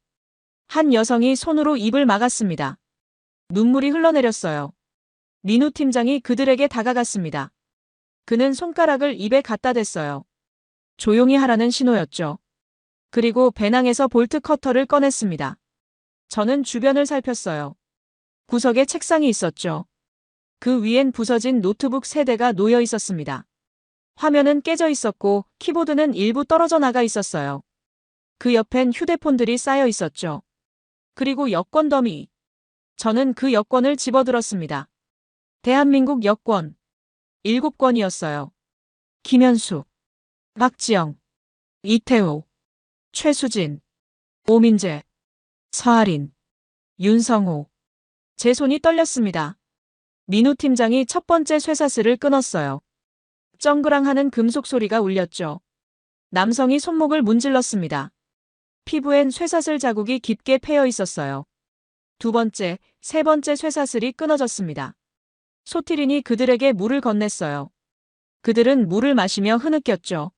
한 여성이 손으로 입을 막았습니다. 눈물이 흘러내렸어요. 민우 팀장이 그들에게 다가갔습니다. 그는 손가락을 입에 갖다 댔어요. 조용히 하라는 신호였죠. 그리고 배낭에서 볼트 커터를 꺼냈습니다. 저는 주변을 살폈어요. 구석에 책상이 있었죠. 그 위엔 부서진 노트북 3대가 놓여 있었습니다. 화면은 깨져 있었고 키보드는 일부 떨어져 나가 있었어요. 그 옆엔 휴대폰들이 쌓여 있었죠. 그리고 여권 더미. 저는 그 여권을 집어들었습니다. 대한민국 여권. 7권이었어요. 김현수, 박지영, 이태호, 최수진, 오민재, 서아린, 윤성호. 제 손이 떨렸습니다. 민우 팀장이 첫 번째 쇠사슬을 끊었어요. 쩡그랑하는 금속 소리가 울렸죠. 남성이 손목을 문질렀습니다. 피부엔 쇠사슬 자국이 깊게 패여 있었어요. 두 번째, 세 번째 쇠사슬이 끊어졌습니다. 소티린이 그들에게 물을 건넸어요. 그들은 물을 마시며 흐느꼈죠.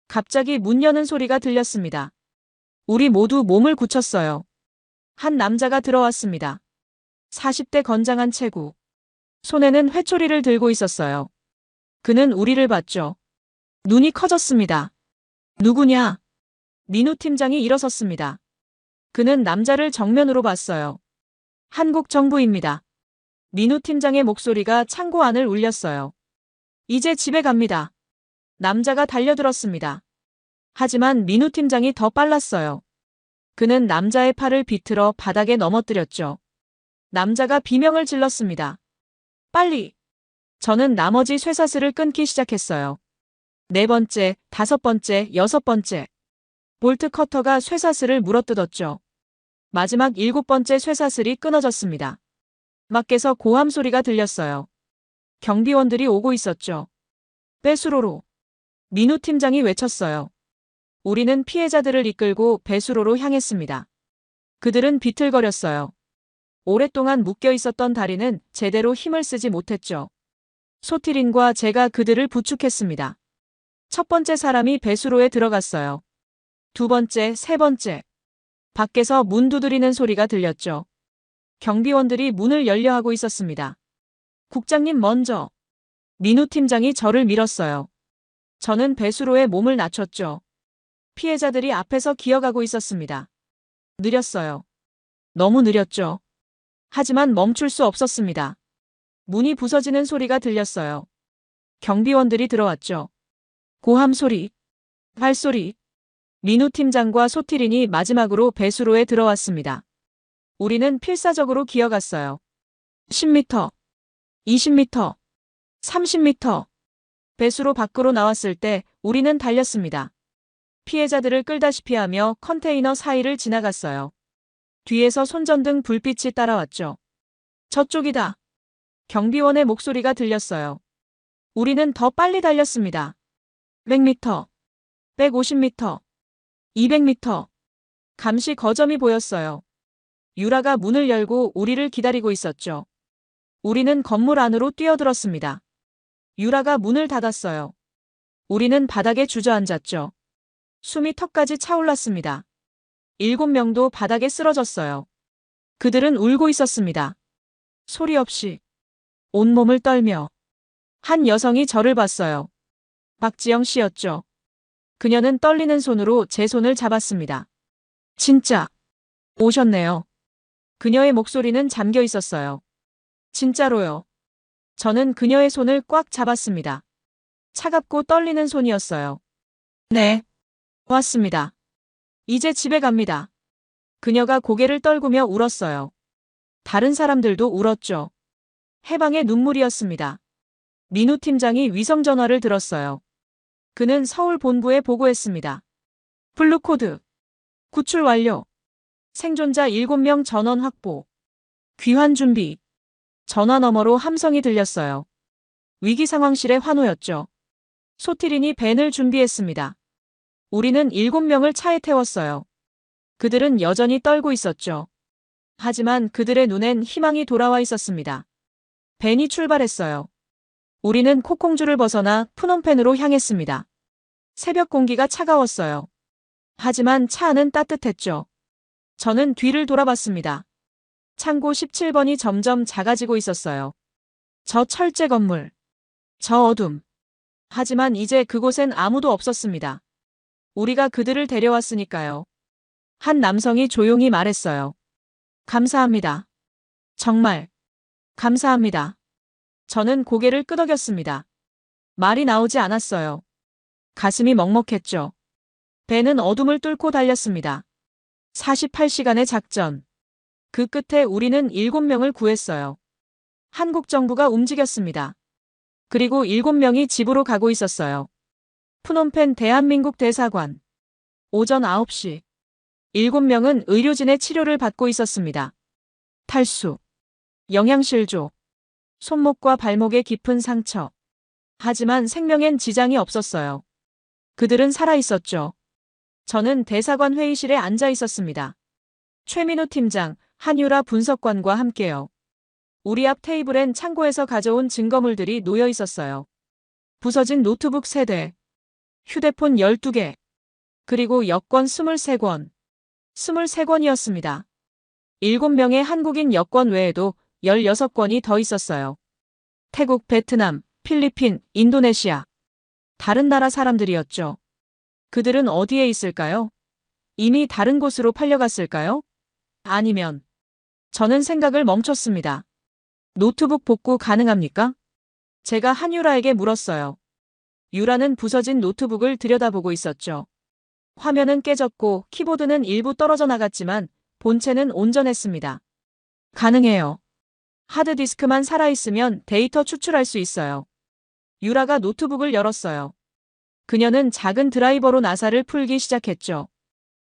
갑자기 문 여는 소리가 들렸습니다. 우리 모두 몸을 굳혔어요. 한 남자가 들어왔습니다. 40대 건장한 체구. 손에는 회초리를 들고 있었어요. 그는 우리를 봤죠. 눈이 커졌습니다. 누구냐? 민우 팀장이 일어섰습니다. 그는 남자를 정면으로 봤어요. 한국 정부입니다. 민우 팀장의 목소리가 창고 안을 울렸어요. 이제 집에 갑니다. 남자가 달려들었습니다. 하지만 민우 팀장이 더 빨랐어요. 그는 남자의 팔을 비틀어 바닥에 넘어뜨렸죠. 남자가 비명을 질렀습니다. 빨리! 저는 나머지 쇠사슬을 끊기 시작했어요. 4번째, 5번째, 6번째. 볼트 커터가 쇠사슬을 물어뜯었죠. 마지막 7번째 쇠사슬이 끊어졌습니다. 밖에서 고함 소리가 들렸어요. 경비원들이 오고 있었죠. 배수로로. 민우 팀장이 외쳤어요. 우리는 피해자들을 이끌고 배수로로 향했습니다. 그들은 비틀거렸어요. 오랫동안 묶여 있었던 다리는 제대로 힘을 쓰지 못했죠. 소티린과 제가 그들을 부축했습니다. 첫 번째 사람이 배수로에 들어갔어요. 두 번째, 세 번째. 밖에서 문 두드리는 소리가 들렸죠. 경비원들이 문을 열려 하고 있었습니다. 국장님 먼저. 민우 팀장이 저를 밀었어요. 저는 배수로에 몸을 낮췄죠. 피해자들이 앞에서 기어가고 있었습니다. 느렸어요. 너무 느렸죠. 하지만 멈출 수 없었습니다. 문이 부서지는 소리가 들렸어요. 경비원들이 들어왔죠. 고함 소리, 발소리. 민우 팀장과 소티린이 마지막으로 배수로에 들어왔습니다. 우리는 필사적으로 기어갔어요. 10m, 20m, 30m. 배수로 밖으로 나왔을 때 우리는 달렸습니다. 피해자들을 끌다시피 하며 컨테이너 사이를 지나갔어요. 뒤에서 손전등 불빛이 따라왔죠. 저쪽이다. 경비원의 목소리가 들렸어요. 우리는 더 빨리 달렸습니다. 100m, 150m, 200m. 감시 거점이 보였어요. 유라가 문을 열고 우리를 기다리고 있었죠. 우리는 건물 안으로 뛰어들었습니다. 유라가 문을 닫았어요. 우리는 바닥에 주저앉았죠. 숨이 턱까지 차올랐습니다. 7명도 바닥에 쓰러졌어요. 그들은 울고 있었습니다. 소리 없이, 온몸을 떨며. 한 여성이 저를 봤어요. 박지영 씨였죠. 그녀는 떨리는 손으로 제 손을 잡았습니다. 진짜 오셨네요. 그녀의 목소리는 잠겨 있었어요. 진짜로요. 저는 그녀의 손을 꽉 잡았습니다. 차갑고 떨리는 손이었어요. 네. 왔습니다. 이제 집에 갑니다. 그녀가 고개를 떨구며 울었어요. 다른 사람들도 울었죠. 해방의 눈물이었습니다. 민우 팀장이 위성전화를 들었어요. 그는 서울 본부에 보고했습니다. 블루코드. 구출 완료. 생존자 7명 전원 확보. 귀환 준비. 전화 너머로 함성이 들렸어요. 위기 상황실의 환호였죠. 소티린이 벤을 준비했습니다. 우리는 7명을 차에 태웠어요. 그들은 여전히 떨고 있었죠. 하지만 그들의 눈엔 희망이 돌아와 있었습니다. 벤이 출발했어요. 우리는 코콩주를 벗어나 푸놈펜으로 향했습니다. 새벽 공기가 차가웠어요. 하지만 차 안은 따뜻했죠. 저는 뒤를 돌아봤습니다. 창고 17번이 점점 작아지고 있었어요. 저 철제 건물. 저 어둠. 하지만 이제 그곳엔 아무도 없었습니다. 우리가 그들을 데려왔으니까요. 한 남성이 조용히 말했어요. 감사합니다. 정말. 감사합니다. 저는 고개를 끄덕였습니다. 말이 나오지 않았어요. 가슴이 먹먹했죠. 배는 어둠을 뚫고 달렸습니다. 48시간의 작전. 그 끝에 우리는 7명을 구했어요. 한국 정부가 움직였습니다. 그리고 7명이 집으로 가고 있었어요. 푸놈펜 대한민국 대사관. 오전 9시. 7명은 의료진의 치료를 받고 있었습니다. 탈수. 영양실조. 손목과 발목에 깊은 상처. 하지만 생명엔 지장이 없었어요. 그들은 살아 있었죠. 저는 대사관 회의실에 앉아 있었습니다. 최민우 팀장, 한유라 분석관과 함께요. 우리 앞 테이블엔 창고에서 가져온 증거물들이 놓여 있었어요. 부서진 노트북 3대, 휴대폰 12개, 그리고 여권 23권. 23권이었습니다. 7명의 한국인 여권 외에도 16권이 더 있었어요. 태국, 베트남, 필리핀, 인도네시아. 다른 나라 사람들이었죠. 그들은 어디에 있을까요? 이미 다른 곳으로 팔려갔을까요? 아니면 저는 생각을 멈췄습니다. 노트북 복구 가능합니까? 제가 한유라에게 물었어요. 유라는 부서진 노트북을 들여다보고 있었죠. 화면은 깨졌고 키보드는 일부 떨어져 나갔지만 본체는 온전했습니다. 가능해요. 하드디스크만 살아있으면 데이터 추출할 수 있어요. 유라가 노트북을 열었어요. 그녀는 작은 드라이버로 나사를 풀기 시작했죠.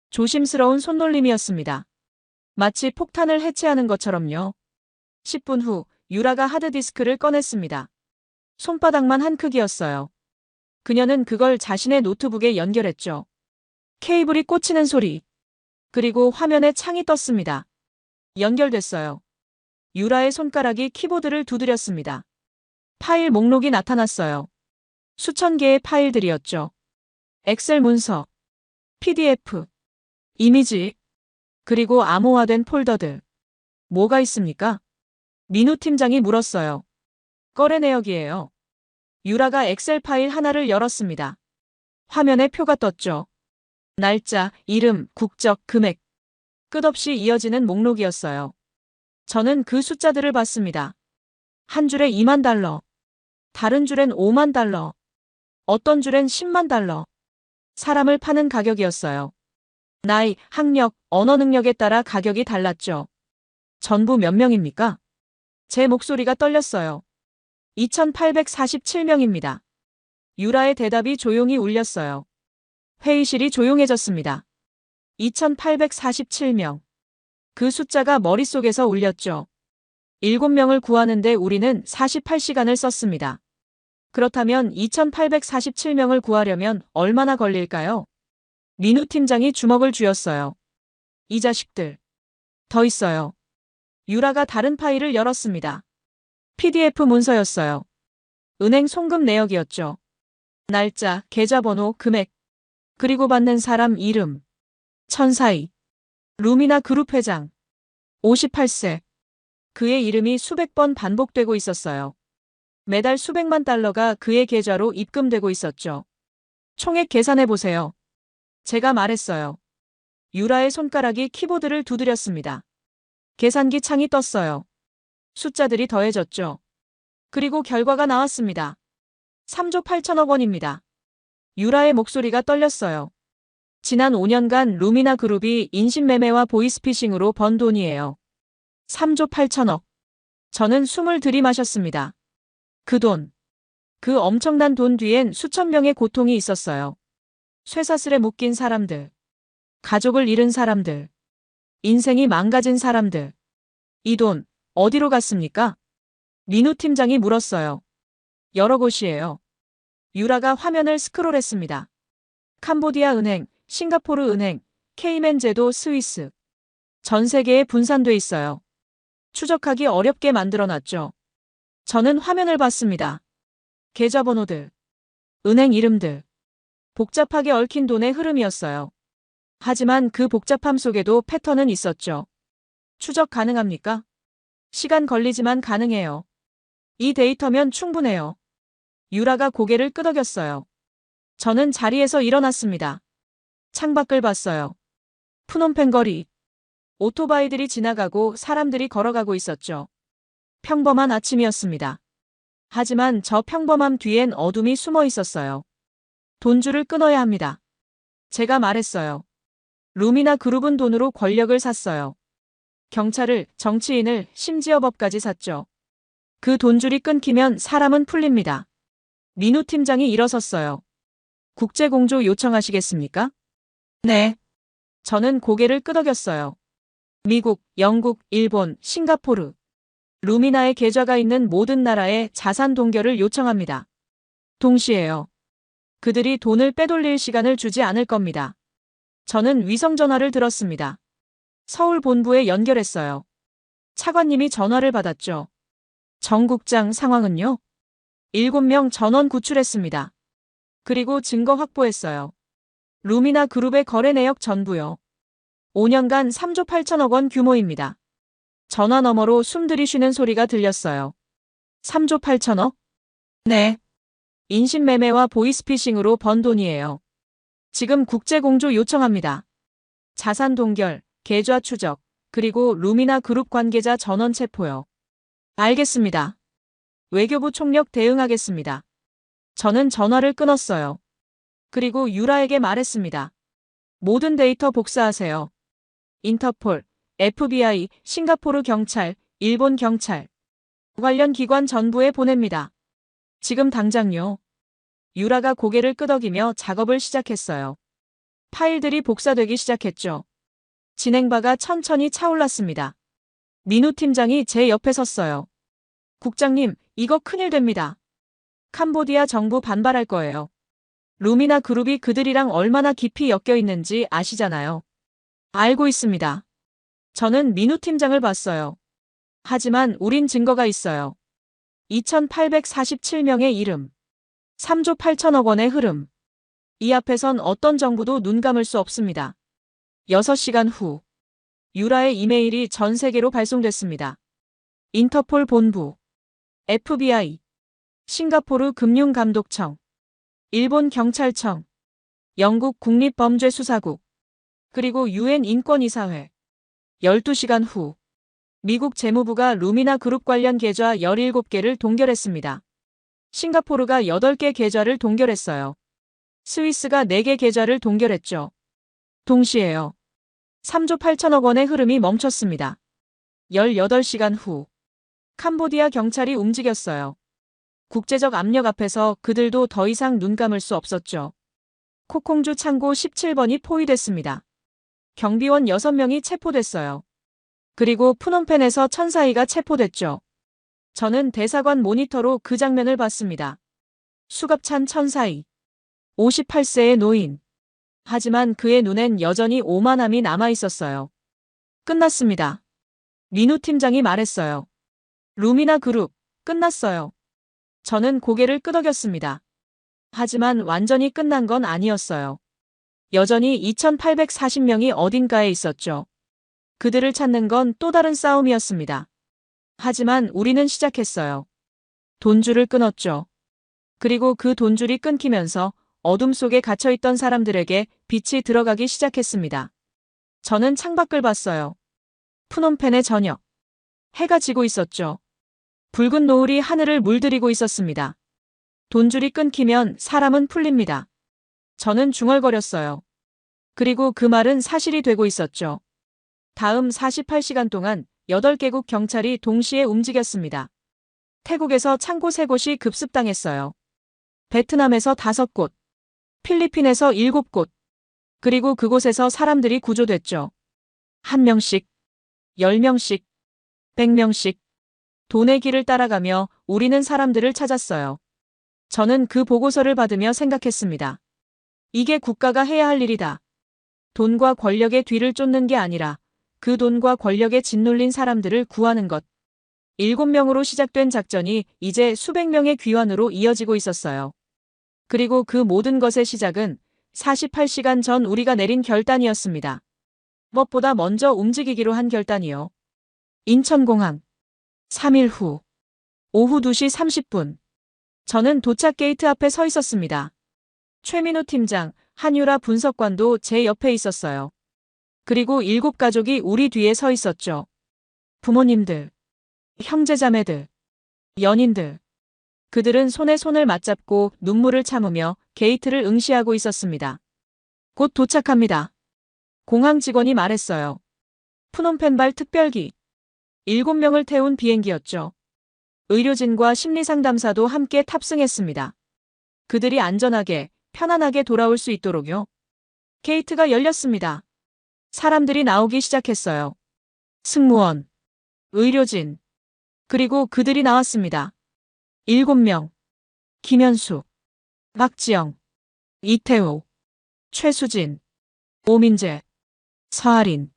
조심스러운 손놀림이었습니다. 마치 폭탄을 해체하는 것처럼요. 10분 후 유라가 하드디스크를 꺼냈습니다. 손바닥만 한 크기였어요. 그녀는 그걸 자신의 노트북에 연결했죠. 케이블이 꽂히는 소리. 그리고 화면에 창이 떴습니다. 연결됐어요. 유라의 손가락이 키보드를 두드렸습니다. 파일 목록이 나타났어요. 수천 개의 파일들이었죠. 엑셀 문서, PDF, 이미지, 그리고 암호화된 폴더들. 뭐가 있습니까? 민우 팀장이 물었어요. 꺼레 내역이에요. 유라가 엑셀 파일 하나를 열었습니다. 화면에 표가 떴죠. 날짜, 이름, 국적, 금액. 끝없이 이어지는 목록이었어요. 저는 그 숫자들을 봤습니다. 한 줄에 2만 달러. 다른 줄엔 5만 달러. 어떤 줄엔 10만 달러. 사람을 파는 가격이었어요. 나이, 학력, 언어 능력에 따라 가격이 달랐죠. 전부 몇 명입니까? 제 목소리가 떨렸어요. 2847명입니다. 유라의 대답이 조용히 울렸어요. 회의실이 조용해졌습니다. 2847명. 그 숫자가 머릿속에서 울렸죠. 7명을 구하는데 우리는 48시간을 썼습니다. 그렇다면 2847명을 구하려면 얼마나 걸릴까요? 민우 팀장이 주먹을 쥐었어요. 이 자식들. 더 있어요. 유라가 다른 파일을 열었습니다. PDF 문서였어요. 은행 송금 내역이었죠. 날짜, 계좌번호, 금액, 그리고 받는 사람 이름. 천사이. 루미나 그룹 회장. 58세. 그의 이름이 수백 번 반복되고 있었어요. 매달 수백만 달러가 그의 계좌로 입금되고 있었죠. 총액 계산해보세요. 제가 말했어요. 유라의 손가락이 키보드를 두드렸습니다. 계산기 창이 떴어요. 숫자들이 더해졌죠. 그리고 결과가 나왔습니다. 3조 8천억 원입니다. 유라의 목소리가 떨렸어요. 지난 5년간 루미나 그룹이 인신매매와 보이스피싱으로 번 돈이에요. 3조 8천억. 저는 숨을 들이마셨습니다. 그 돈. 그 엄청난 돈 뒤엔 수천 명의 고통이 있었어요. 쇠사슬에 묶인 사람들. 가족을 잃은 사람들. 인생이 망가진 사람들. 이 돈, 어디로 갔습니까? 민우 팀장이 물었어요. 여러 곳이에요. 유라가 화면을 스크롤했습니다. 캄보디아 은행, 싱가포르 은행, 케이맨 제도, 스위스. 전 세계에 분산돼 있어요. 추적하기 어렵게 만들어놨죠. 저는 화면을 봤습니다. 계좌번호들, 은행 이름들, 복잡하게 얽힌 돈의 흐름이었어요. 하지만 그 복잡함 속에도 패턴은 있었죠. 추적 가능합니까? 시간 걸리지만 가능해요. 이 데이터면 충분해요. 유라가 고개를 끄덕였어요. 저는 자리에서 일어났습니다. 창밖을 봤어요. 푸놈펜 거리. 오토바이들이 지나가고 사람들이 걸어가고 있었죠. 평범한 아침이었습니다. 하지만 저 평범함 뒤엔 어둠이 숨어 있었어요. 돈줄을 끊어야 합니다. 제가 말했어요. 루미나 그룹은 돈으로 권력을 샀어요. 경찰을, 정치인을, 심지어 법까지 샀죠. 그 돈줄이 끊기면 사람은 풀립니다. 민우 팀장이 일어섰어요. 국제공조 요청하시겠습니까? 네. 저는 고개를 끄덕였어요. 미국, 영국, 일본, 싱가포르. 루미나의 계좌가 있는 모든 나라에 자산 동결을 요청합니다. 동시에요. 그들이 돈을 빼돌릴 시간을 주지 않을 겁니다. 저는 위성전화를 들었습니다. 서울 본부에 연결했어요. 차관님이 전화를 받았죠. 정 국장 상황은요? 7명 전원 구출했습니다. 그리고 증거 확보했어요. 루미나 그룹의 거래 내역 전부요. 5년간 3조 8천억 원 규모입니다. 전화 너머로 숨 들이쉬는 소리가 들렸어요. 3조 8천억? 네. 인신매매와 보이스피싱으로 번 돈이에요. 지금 국제공조 요청합니다. 자산 동결, 계좌 추적, 그리고 루미나 그룹 관계자 전원 체포요. 알겠습니다. 외교부 총력 대응하겠습니다. 저는 전화를 끊었어요. 그리고 유라에게 말했습니다. 모든 데이터 복사하세요. 인터폴, FBI, 싱가포르 경찰, 일본 경찰. 관련 기관 전부에 보냅니다. 지금 당장요. 유라가 고개를 끄덕이며 작업을 시작했어요. 파일들이 복사되기 시작했죠. 진행바가 천천히 차올랐습니다. 민우 팀장이 제 옆에 섰어요. 국장님, 이거 큰일 됩니다. 캄보디아 정부 반발할 거예요. 루미나 그룹이 그들이랑 얼마나 깊이 엮여 있는지 아시잖아요. 알고 있습니다. 저는 민우 팀장을 봤어요. 하지만 우린 증거가 있어요. 2847명의 이름. 3조 8천억 원의 흐름. 이 앞에선 어떤 정부도 눈 감을 수 없습니다. 6시간 후. 유라의 이메일이 전 세계로 발송됐습니다. 인터폴 본부. FBI. 싱가포르 금융감독청, 일본 경찰청, 영국 국립범죄수사국, 그리고 UN 인권이사회. 12시간 후, 미국 재무부가 루미나 그룹 관련 계좌 17개를 동결했습니다. 싱가포르가 8개 계좌를 동결했어요. 스위스가 4개 계좌를 동결했죠. 동시에요. 3조 8천억 원의 흐름이 멈췄습니다. 18시간 후, 캄보디아 경찰이 움직였어요. 국제적 압력 앞에서 그들도 더 이상 눈 감을 수 없었죠. 코콩주 창고 17번이 포위됐습니다. 경비원 6명이 체포됐어요. 그리고 푸놈펜에서 천사이가 체포됐죠. 저는 대사관 모니터로 그 장면을 봤습니다. 수갑찬 천사이. 58세의 노인. 하지만 그의 눈엔 여전히 오만함이 남아있었어요. 끝났습니다. 민우 팀장이 말했어요. 루미나 그룹, 끝났어요. 저는 고개를 끄덕였습니다. 하지만 완전히 끝난 건 아니었어요. 여전히 2,840명이 어딘가에 있었죠. 그들을 찾는 건 또 다른 싸움이었습니다. 하지만 우리는 시작했어요. 돈줄을 끊었죠. 그리고 그 돈줄이 끊기면서 어둠 속에 갇혀있던 사람들에게 빛이 들어가기 시작했습니다. 저는 창밖을 봤어요. 푸놈펜의 저녁. 해가 지고 있었죠. 붉은 노을이 하늘을 물들이고 있었습니다. 돈줄이 끊기면 사람은 풀립니다. 저는 중얼거렸어요. 그리고 그 말은 사실이 되고 있었죠. 다음 48시간 동안 8개국 경찰이 동시에 움직였습니다. 태국에서 창고 3곳이 급습당했어요. 베트남에서 5곳, 필리핀에서 7곳, 그리고 그곳에서 사람들이 구조됐죠. 1명씩, 10명씩, 100명씩. 돈의 길을 따라가며 우리는 사람들을 찾았어요. 저는 그 보고서를 받으며 생각했습니다. 이게 국가가 해야 할 일이다. 돈과 권력의 뒤를 쫓는 게 아니라 그 돈과 권력에 짓눌린 사람들을 구하는 것. 7명으로 시작된 작전이 이제 수백 명의 귀환으로 이어지고 있었어요. 그리고 그 모든 것의 시작은 48시간 전 우리가 내린 결단이었습니다. 무엇보다 먼저 움직이기로 한 결단이요. 인천공항. 3일 후. 오후 2시 30분. 저는 도착 게이트 앞에 서 있었습니다. 최민우 팀장, 한유라 분석관도 제 옆에 있었어요. 그리고 7가족이 우리 뒤에 서 있었죠. 부모님들, 형제자매들, 연인들. 그들은 손에 손을 맞잡고 눈물을 참으며 게이트를 응시하고 있었습니다. 곧 도착합니다. 공항 직원이 말했어요. 푸놈펜발 특별기. 7명을 태운 비행기였죠. 의료진과 심리상담사도 함께 탑승했습니다. 그들이 안전하게, 편안하게 돌아올 수 있도록요. 게이트가 열렸습니다. 사람들이 나오기 시작했어요. 승무원, 의료진, 그리고 그들이 나왔습니다. 7명. 김현수, 박지영, 이태호, 최수진, 오민재, 서아린,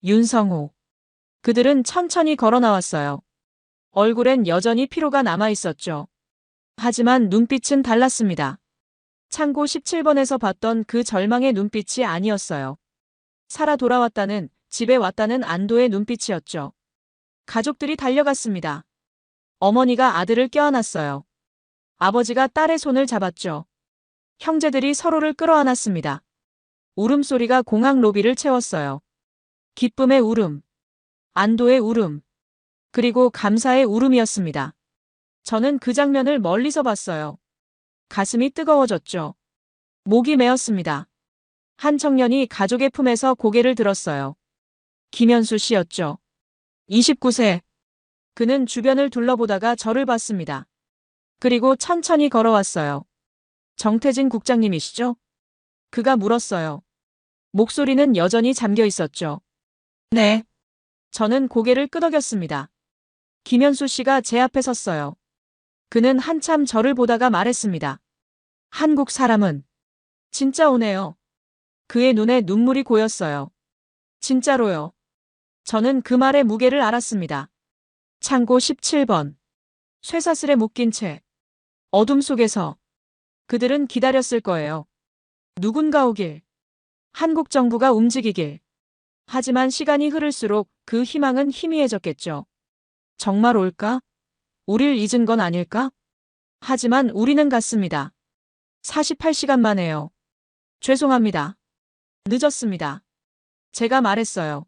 윤성호. 그들은 천천히 걸어 나왔어요. 얼굴엔 여전히 피로가 남아 있었죠. 하지만 눈빛은 달랐습니다. 창고 17번에서 봤던 그 절망의 눈빛이 아니었어요. 살아 돌아왔다는, 집에 왔다는 안도의 눈빛이었죠. 가족들이 달려갔습니다. 어머니가 아들을 껴안았어요. 아버지가 딸의 손을 잡았죠. 형제들이 서로를 끌어안았습니다. 울음소리가 공항 로비를 채웠어요. 기쁨의 울음, 안도의 울음, 그리고 감사의 울음이었습니다. 저는 그 장면을 멀리서 봤어요. 가슴이 뜨거워졌죠. 목이 메었습니다. 한 청년이 가족의 품에서 고개를 들었어요. 김현수 씨였죠. 29세. 그는 주변을 둘러보다가 저를 봤습니다. 그리고 천천히 걸어왔어요. 정태진 국장님이시죠? 그가 물었어요. 목소리는 여전히 잠겨 있었죠. 네. 저는 고개를 끄덕였습니다. 김현수 씨가 제 앞에 섰어요. 그는 한참 저를 보다가 말했습니다. 한국 사람은 진짜 오네요. 그의 눈에 눈물이 고였어요. 진짜로요. 저는 그 말의 무게를 알았습니다. 창고 17번. 쇠사슬에 묶인 채. 어둠 속에서. 그들은 기다렸을 거예요. 누군가 오길. 한국 정부가 움직이길. 하지만 시간이 흐를수록 그 희망은 희미해졌겠죠. 정말 올까? 우릴 잊은 건 아닐까? 하지만 우리는 갔습니다. 48시간 만에요. 죄송합니다. 늦었습니다. 제가 말했어요.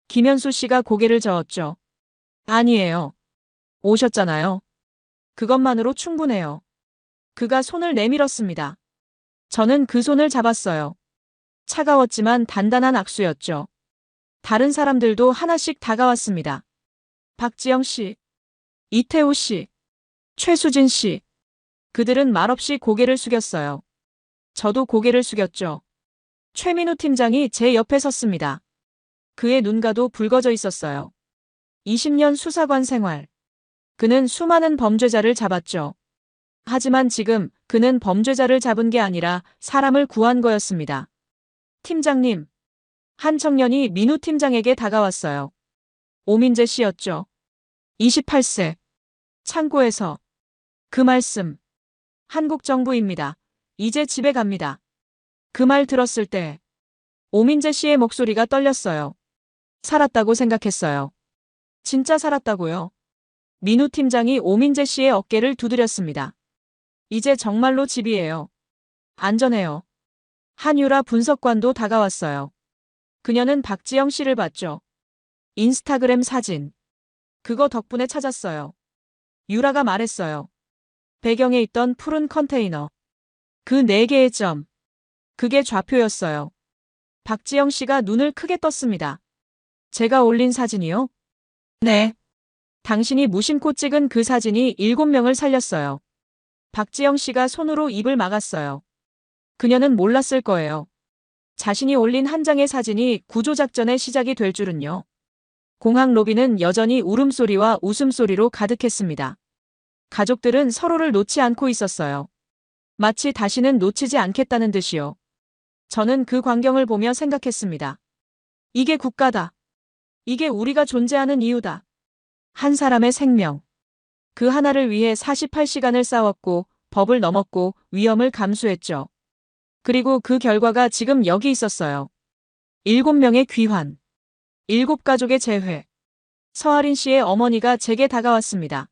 김현수 씨가 고개를 저었죠. 아니에요. 오셨잖아요. 그것만으로 충분해요. 그가 손을 내밀었습니다. 저는 그 손을 잡았어요. 차가웠지만 단단한 악수였죠. 다른 사람들도 하나씩 다가왔습니다. 박지영 씨, 이태호 씨, 최수진 씨. 그들은 말없이 고개를 숙였어요. 저도 고개를 숙였죠. 최민우 팀장이 제 옆에 섰습니다. 그의 눈가도 붉어져 있었어요. 20년 수사관 생활. 그는 수많은 범죄자를 잡았죠. 하지만 지금 그는 범죄자를 잡은 게 아니라 사람을 구한 거였습니다. 팀장님. 한 청년이 민우 팀장에게 다가왔어요. 오민재 씨였죠. 28세. 창고에서. 그 말씀. 한국 정부입니다. 이제 집에 갑니다. 그 말 들었을 때 오민재 씨의 목소리가 떨렸어요. 살았다고 생각했어요. 진짜 살았다고요. 민우 팀장이 오민재 씨의 어깨를 두드렸습니다. 이제 정말로 집이에요. 안전해요. 한유라 분석관도 다가왔어요. 그녀는 박지영 씨를 봤죠. 인스타그램 사진. 그거 덕분에 찾았어요. 유라가 말했어요. 배경에 있던 푸른 컨테이너. 그 4개의 점. 그게 좌표였어요. 박지영 씨가 눈을 크게 떴습니다. 제가 올린 사진이요? 네. 당신이 무심코 찍은 그 사진이 7명을 살렸어요. 박지영 씨가 손으로 입을 막았어요. 그녀는 몰랐을 거예요. 자신이 올린 한 장의 사진이 구조작전의 시작이 될 줄은요. 공항 로비는 여전히 울음소리와 웃음소리로 가득했습니다. 가족들은 서로를 놓지 않고 있었어요. 마치 다시는 놓치지 않겠다는 듯이요. 저는 그 광경을 보며 생각했습니다. 이게 국가다. 이게 우리가 존재하는 이유다. 한 사람의 생명. 그 하나를 위해 48시간을 싸웠고 법을 넘었고 위험을 감수했죠. 그리고 그 결과가 지금 여기 있었어요. 7명의 귀환. 7가족의 재회. 서아린 씨의 어머니가 제게 다가왔습니다.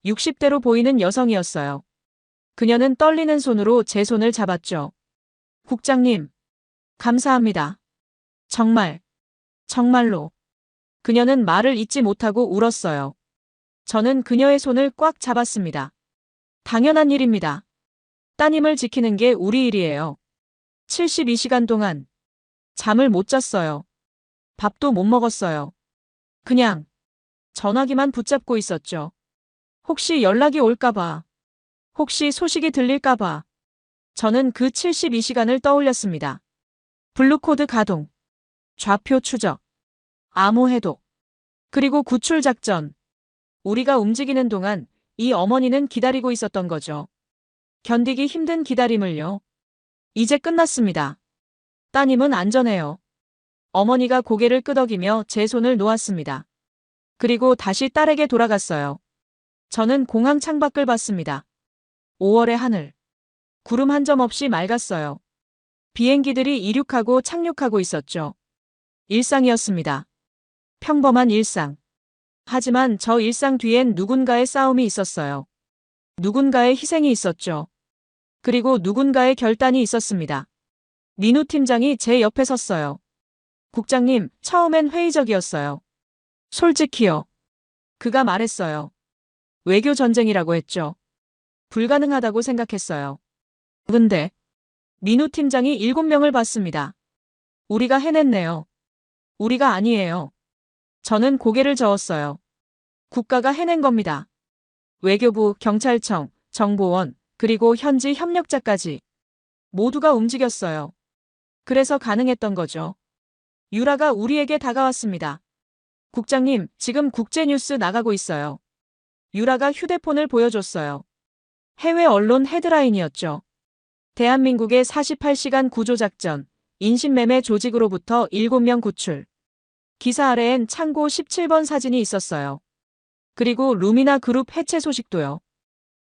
60대로 보이는 여성이었어요. 그녀는 떨리는 손으로 제 손을 잡았죠. 국장님, 감사합니다. 정말, 정말로. 그녀는 말을 잇지 못하고 울었어요. 저는 그녀의 손을 꽉 잡았습니다. 당연한 일입니다. 따님을 지키는 게 우리 일이에요. 72시간 동안 잠을 못 잤어요. 밥도 못 먹었어요. 그냥 전화기만 붙잡고 있었죠. 혹시 연락이 올까봐. 혹시 소식이 들릴까봐. 저는 그 72시간을 떠올렸습니다. 블루코드 가동. 좌표 추적. 암호 해독. 그리고 구출 작전. 우리가 움직이는 동안 이 어머니는 기다리고 있었던 거죠. 견디기 힘든 기다림을요. 이제 끝났습니다. 따님은 안전해요. 어머니가 고개를 끄덕이며 제 손을 놓았습니다. 그리고 다시 딸에게 돌아갔어요. 저는 공항 창밖을 봤습니다. 5월의 하늘. 구름 한 점 없이 맑았어요. 비행기들이 이륙하고 착륙하고 있었죠. 일상이었습니다. 평범한 일상. 하지만 저 일상 뒤엔 누군가의 싸움이 있었어요. 누군가의 희생이 있었죠. 그리고 누군가의 결단이 있었습니다. 민우 팀장이 제 옆에 섰어요. 국장님, 처음엔 회의적이었어요. 솔직히요. 그가 말했어요. 외교 전쟁이라고 했죠. 불가능하다고 생각했어요. 근데 민우 팀장이 7명을 봤습니다. 우리가 해냈네요. 우리가 아니에요. 저는 고개를 저었어요. 국가가 해낸 겁니다. 외교부, 경찰청, 정보원, 그리고 현지 협력자까지 모두가 움직였어요. 그래서 가능했던 거죠. 유라가 우리에게 다가왔습니다. 국장님, 지금 국제뉴스 나가고 있어요. 유라가 휴대폰을 보여줬어요. 해외 언론 헤드라인이었죠. 대한민국의 48시간 구조작전, 인신매매 조직으로부터 7명 구출. 기사 아래엔 창고 17번 사진이 있었어요. 그리고 루미나 그룹 해체 소식도요.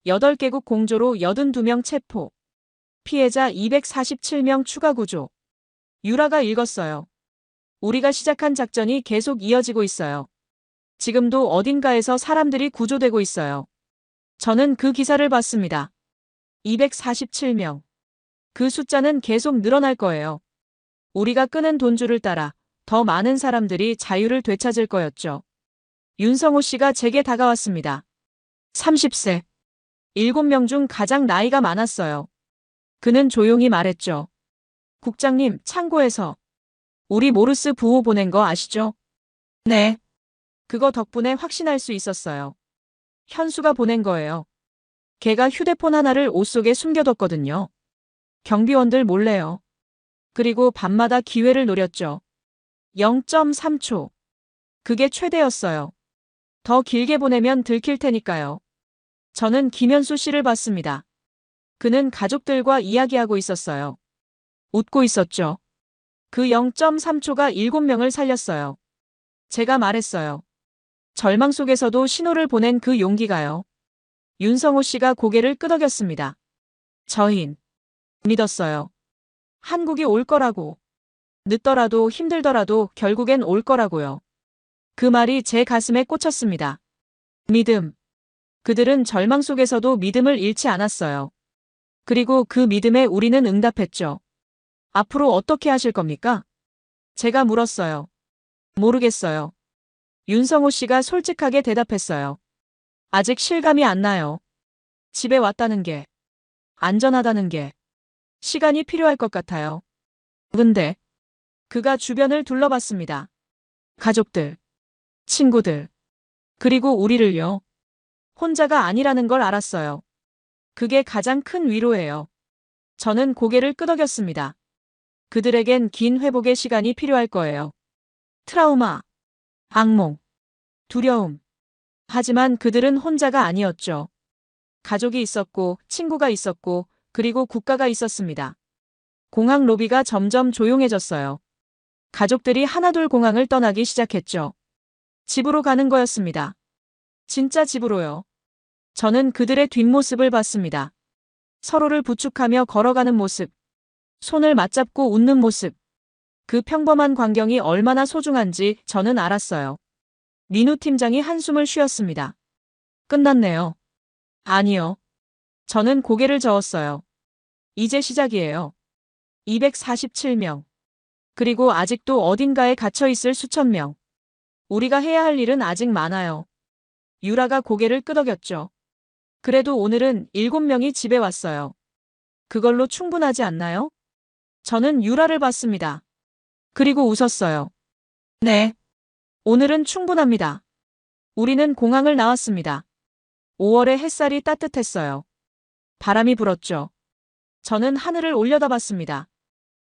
8개국 공조로 82명 체포. 피해자 247명 추가 구조. 유라가 읽었어요. 우리가 시작한 작전이 계속 이어지고 있어요. 지금도 어딘가에서 사람들이 구조되고 있어요. 저는 그 기사를 봤습니다. 247명. 그 숫자는 계속 늘어날 거예요. 우리가 끄는 돈줄을 따라 더 많은 사람들이 자유를 되찾을 거였죠. 윤성호 씨가 제게 다가왔습니다. 30세. 7명 중 가장 나이가 많았어요. 그는 조용히 말했죠. 국장님, 창고에서 우리 모르스 부호 보낸 거 아시죠? 네. 그거 덕분에 확신할 수 있었어요. 현수가 보낸 거예요. 걔가 휴대폰 하나를 옷 속에 숨겨뒀거든요. 경비원들 몰래요. 그리고 밤마다 기회를 노렸죠. 0.3초. 그게 최대였어요. 더 길게 보내면 들킬 테니까요. 저는 김현수 씨를 봤습니다. 그는 가족들과 이야기하고 있었어요. 웃고 있었죠. 그 0.3초가 7명을 살렸어요. 제가 말했어요. 절망 속에서도 신호를 보낸 그 용기가요. 윤성호 씨가 고개를 끄덕였습니다. 저흰. 믿었어요. 한국이 올 거라고. 늦더라도 힘들더라도 결국엔 올 거라고요. 그 말이 제 가슴에 꽂혔습니다. 믿음. 그들은 절망 속에서도 믿음을 잃지 않았어요. 그리고 그 믿음에 우리는 응답했죠. 앞으로 어떻게 하실 겁니까? 제가 물었어요. 모르겠어요. 윤성호 씨가 솔직하게 대답했어요. 아직 실감이 안 나요. 집에 왔다는 게, 안전하다는 게, 시간이 필요할 것 같아요. 근데, 그가 주변을 둘러봤습니다. 가족들, 친구들, 그리고 우리를요. 혼자가 아니라는 걸 알았어요. 그게 가장 큰 위로예요. 저는 고개를 끄덕였습니다. 그들에겐 긴 회복의 시간이 필요할 거예요. 트라우마, 악몽, 두려움. 하지만 그들은 혼자가 아니었죠. 가족이 있었고, 친구가 있었고, 그리고 국가가 있었습니다. 공항 로비가 점점 조용해졌어요. 가족들이 하나둘 공항을 떠나기 시작했죠. 집으로 가는 거였습니다. 진짜 집으로요. 저는 그들의 뒷모습을 봤습니다. 서로를 부축하며 걸어가는 모습, 손을 맞잡고 웃는 모습. 그 평범한 광경이 얼마나 소중한지 저는 알았어요. 민우 팀장이 한숨을 쉬었습니다. 끝났네요. 아니요. 저는 고개를 저었어요. 이제 시작이에요. 247명. 그리고 아직도 어딘가에 갇혀 있을 수천 명. 우리가 해야 할 일은 아직 많아요. 유라가 고개를 끄덕였죠. 그래도 오늘은 7명이 집에 왔어요. 그걸로 충분하지 않나요? 저는 유라를 봤습니다. 그리고 웃었어요. 네. 오늘은 충분합니다. 우리는 공항을 나왔습니다. 5월의 햇살이 따뜻했어요. 바람이 불었죠. 저는 하늘을 올려다봤습니다.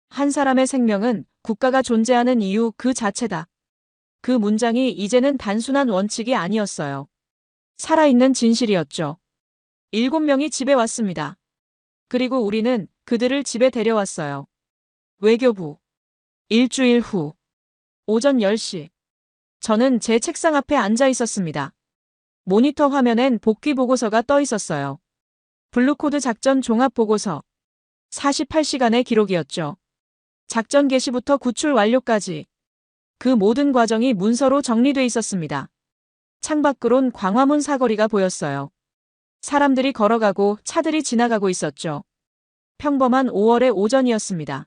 한 사람의 생명은 국가가 존재하는 이유 그 자체다. 그 문장이 이제는 단순한 원칙이 아니었어요. 살아있는 진실이었죠. 7명이 집에 왔습니다. 그리고 우리는 그들을 집에 데려왔어요. 외교부. 일주일 후. 오전 10시. 저는 제 책상 앞에 앉아 있었습니다. 모니터 화면엔 복귀 보고서가 떠 있었어요. 블루코드 작전 종합 보고서. 48시간의 기록이었죠. 작전 개시부터 구출 완료까지. 그 모든 과정이 문서로 정리돼 있었습니다. 창밖으론 광화문 사거리가 보였어요. 사람들이 걸어가고 차들이 지나가고 있었죠. 평범한 5월의 오전이었습니다.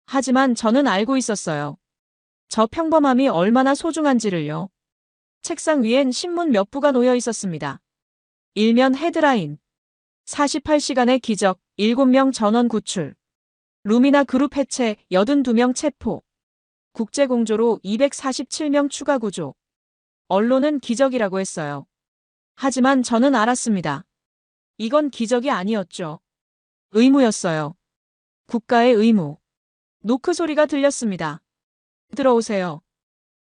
하지만 저는 알고 있었어요. 저 평범함이 얼마나 소중한지를요. 책상 위엔 신문 몇 부가 놓여 있었습니다. 일면 헤드라인. 48시간의 기적, 7명 전원 구출. 루미나 그룹 해체, 82명 체포. 국제공조로 247명 추가 구조. 언론은 기적이라고 했어요. 하지만 저는 알았습니다. 이건 기적이 아니었죠. 의무였어요. 국가의 의무. 노크 소리가 들렸습니다. 들어오세요.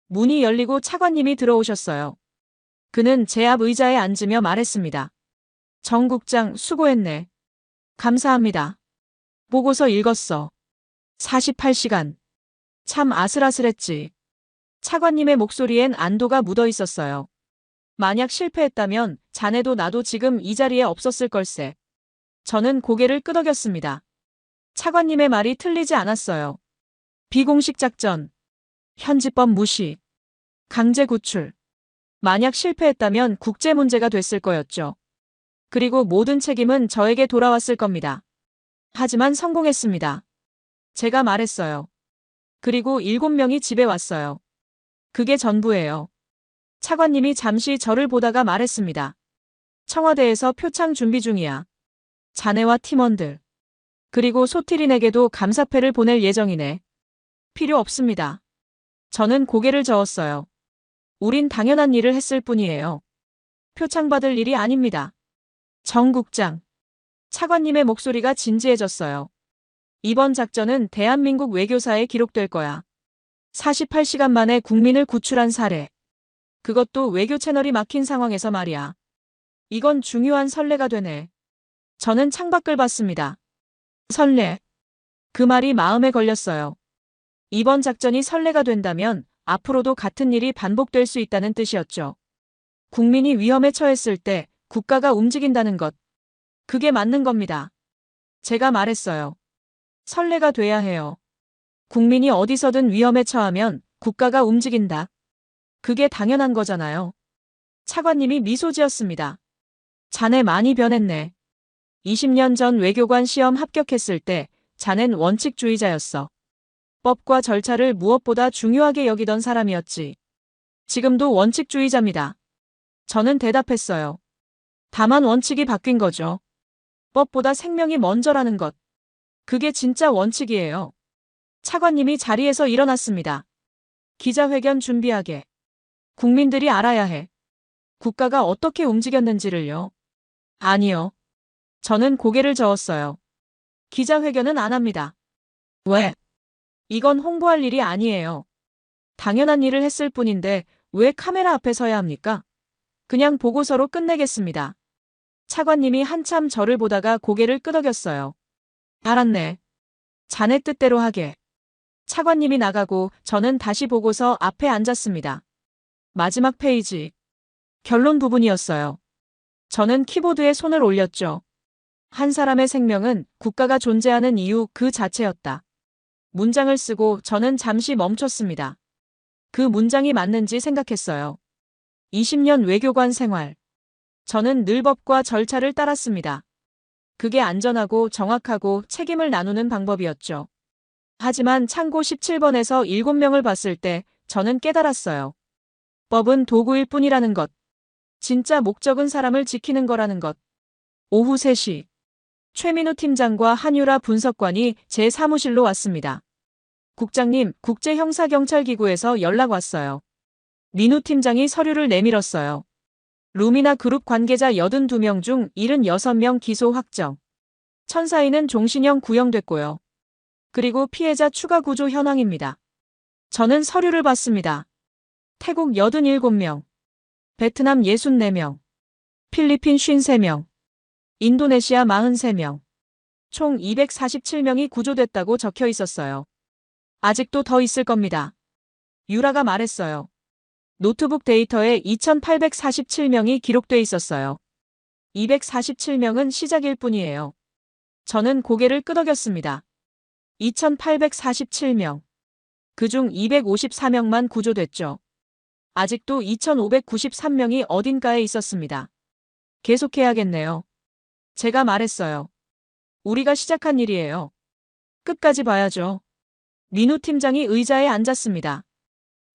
문이 열리고 차관님이 들어오셨어요. 그는 제 앞 의자에 앉으며 말했습니다. 정 국장 수고했네. 감사합니다. 보고서 읽었어. 48시간. 참 아슬아슬했지. 차관님의 목소리엔 안도가 묻어 있었어요. 만약 실패했다면 자네도 나도 지금 이 자리에 없었을 걸세. 저는 고개를 끄덕였습니다. 차관님의 말이 틀리지 않았어요. 비공식 작전. 현지법 무시. 강제 구출. 만약 실패했다면 국제 문제가 됐을 거였죠. 그리고 모든 책임은 저에게 돌아왔을 겁니다. 하지만 성공했습니다. 제가 말했어요. 그리고 7명이 집에 왔어요. 그게 전부예요. 차관님이 잠시 저를 보다가 말했습니다. 청와대에서 표창 준비 중이야. 자네와 팀원들. 그리고 소티린에게도 감사패를 보낼 예정이네. 필요 없습니다. 저는 고개를 저었어요. 우린 당연한 일을 했을 뿐이에요. 표창 받을 일이 아닙니다. 정 국장. 차관님의 목소리가 진지해졌어요. 이번 작전은 대한민국 외교사에 기록될 거야. 48시간 만에 국민을 구출한 사례. 그것도 외교 채널이 막힌 상황에서 말이야. 이건 중요한 선례가 되네. 저는 창밖을 봤습니다. 선례. 그 말이 마음에 걸렸어요. 이번 작전이 선례가 된다면 앞으로도 같은 일이 반복될 수 있다는 뜻이었죠. 국민이 위험에 처했을 때 국가가 움직인다는 것. 그게 맞는 겁니다. 제가 말했어요. 선례가 돼야 해요. 국민이 어디서든 위험에 처하면 국가가 움직인다. 그게 당연한 거잖아요. 차관님이 미소 지었습니다. 자네 많이 변했네. 20년 전 외교관 시험 합격했을 때 자넨 원칙주의자였어. 법과 절차를 무엇보다 중요하게 여기던 사람이었지. 지금도 원칙주의자입니다. 저는 대답했어요. 다만 원칙이 바뀐 거죠. 법보다 생명이 먼저라는 것. 그게 진짜 원칙이에요. 차관님이 자리에서 일어났습니다. 기자회견 준비하게. 국민들이 알아야 해. 국가가 어떻게 움직였는지를요. 아니요. 저는 고개를 저었어요. 기자회견은 안 합니다. 왜? 이건 홍보할 일이 아니에요. 당연한 일을 했을 뿐인데 왜 카메라 앞에 서야 합니까? 그냥 보고서로 끝내겠습니다. 차관님이 한참 저를 보다가 고개를 끄덕였어요. 알았네. 자네 뜻대로 하게. 차관님이 나가고 저는 다시 보고서 앞에 앉았습니다. 마지막 페이지. 결론 부분이었어요. 저는 키보드에 손을 올렸죠. 한 사람의 생명은 국가가 존재하는 이유 그 자체였다. 문장을 쓰고 저는 잠시 멈췄습니다. 그 문장이 맞는지 생각했어요. 20년 외교관 생활. 저는 늘 법과 절차를 따랐습니다. 그게 안전하고 정확하고 책임을 나누는 방법이었죠. 하지만 창고 17번에서 7명을 봤을 때 저는 깨달았어요. 법은 도구일 뿐이라는 것. 진짜 목적은 사람을 지키는 거라는 것. 오후 3시. 최민우 팀장과 한유라 분석관이 제 사무실로 왔습니다. 국장님, 국제형사경찰기구에서 연락 왔어요. 민우 팀장이 서류를 내밀었어요. 루미나 그룹 관계자 82명 중 76명 기소 확정. 천사인은 종신형 구형됐고요. 그리고 피해자 추가 구조 현황입니다. 저는 서류를 봤습니다. 태국 87명, 베트남 64명, 필리핀 53명, 인도네시아 43명, 총 247명이 구조됐다고 적혀 있었어요. 아직도 더 있을 겁니다. 유라가 말했어요. 노트북 데이터에 2847명이 기록돼 있었어요. 247명은 시작일 뿐이에요. 저는 고개를 끄덕였습니다. 2847명. 그중 254명만 구조됐죠. 아직도 2593명이 어딘가에 있었습니다. 계속해야겠네요. 제가 말했어요. 우리가 시작한 일이에요. 끝까지 봐야죠. 민우 팀장이 의자에 앉았습니다.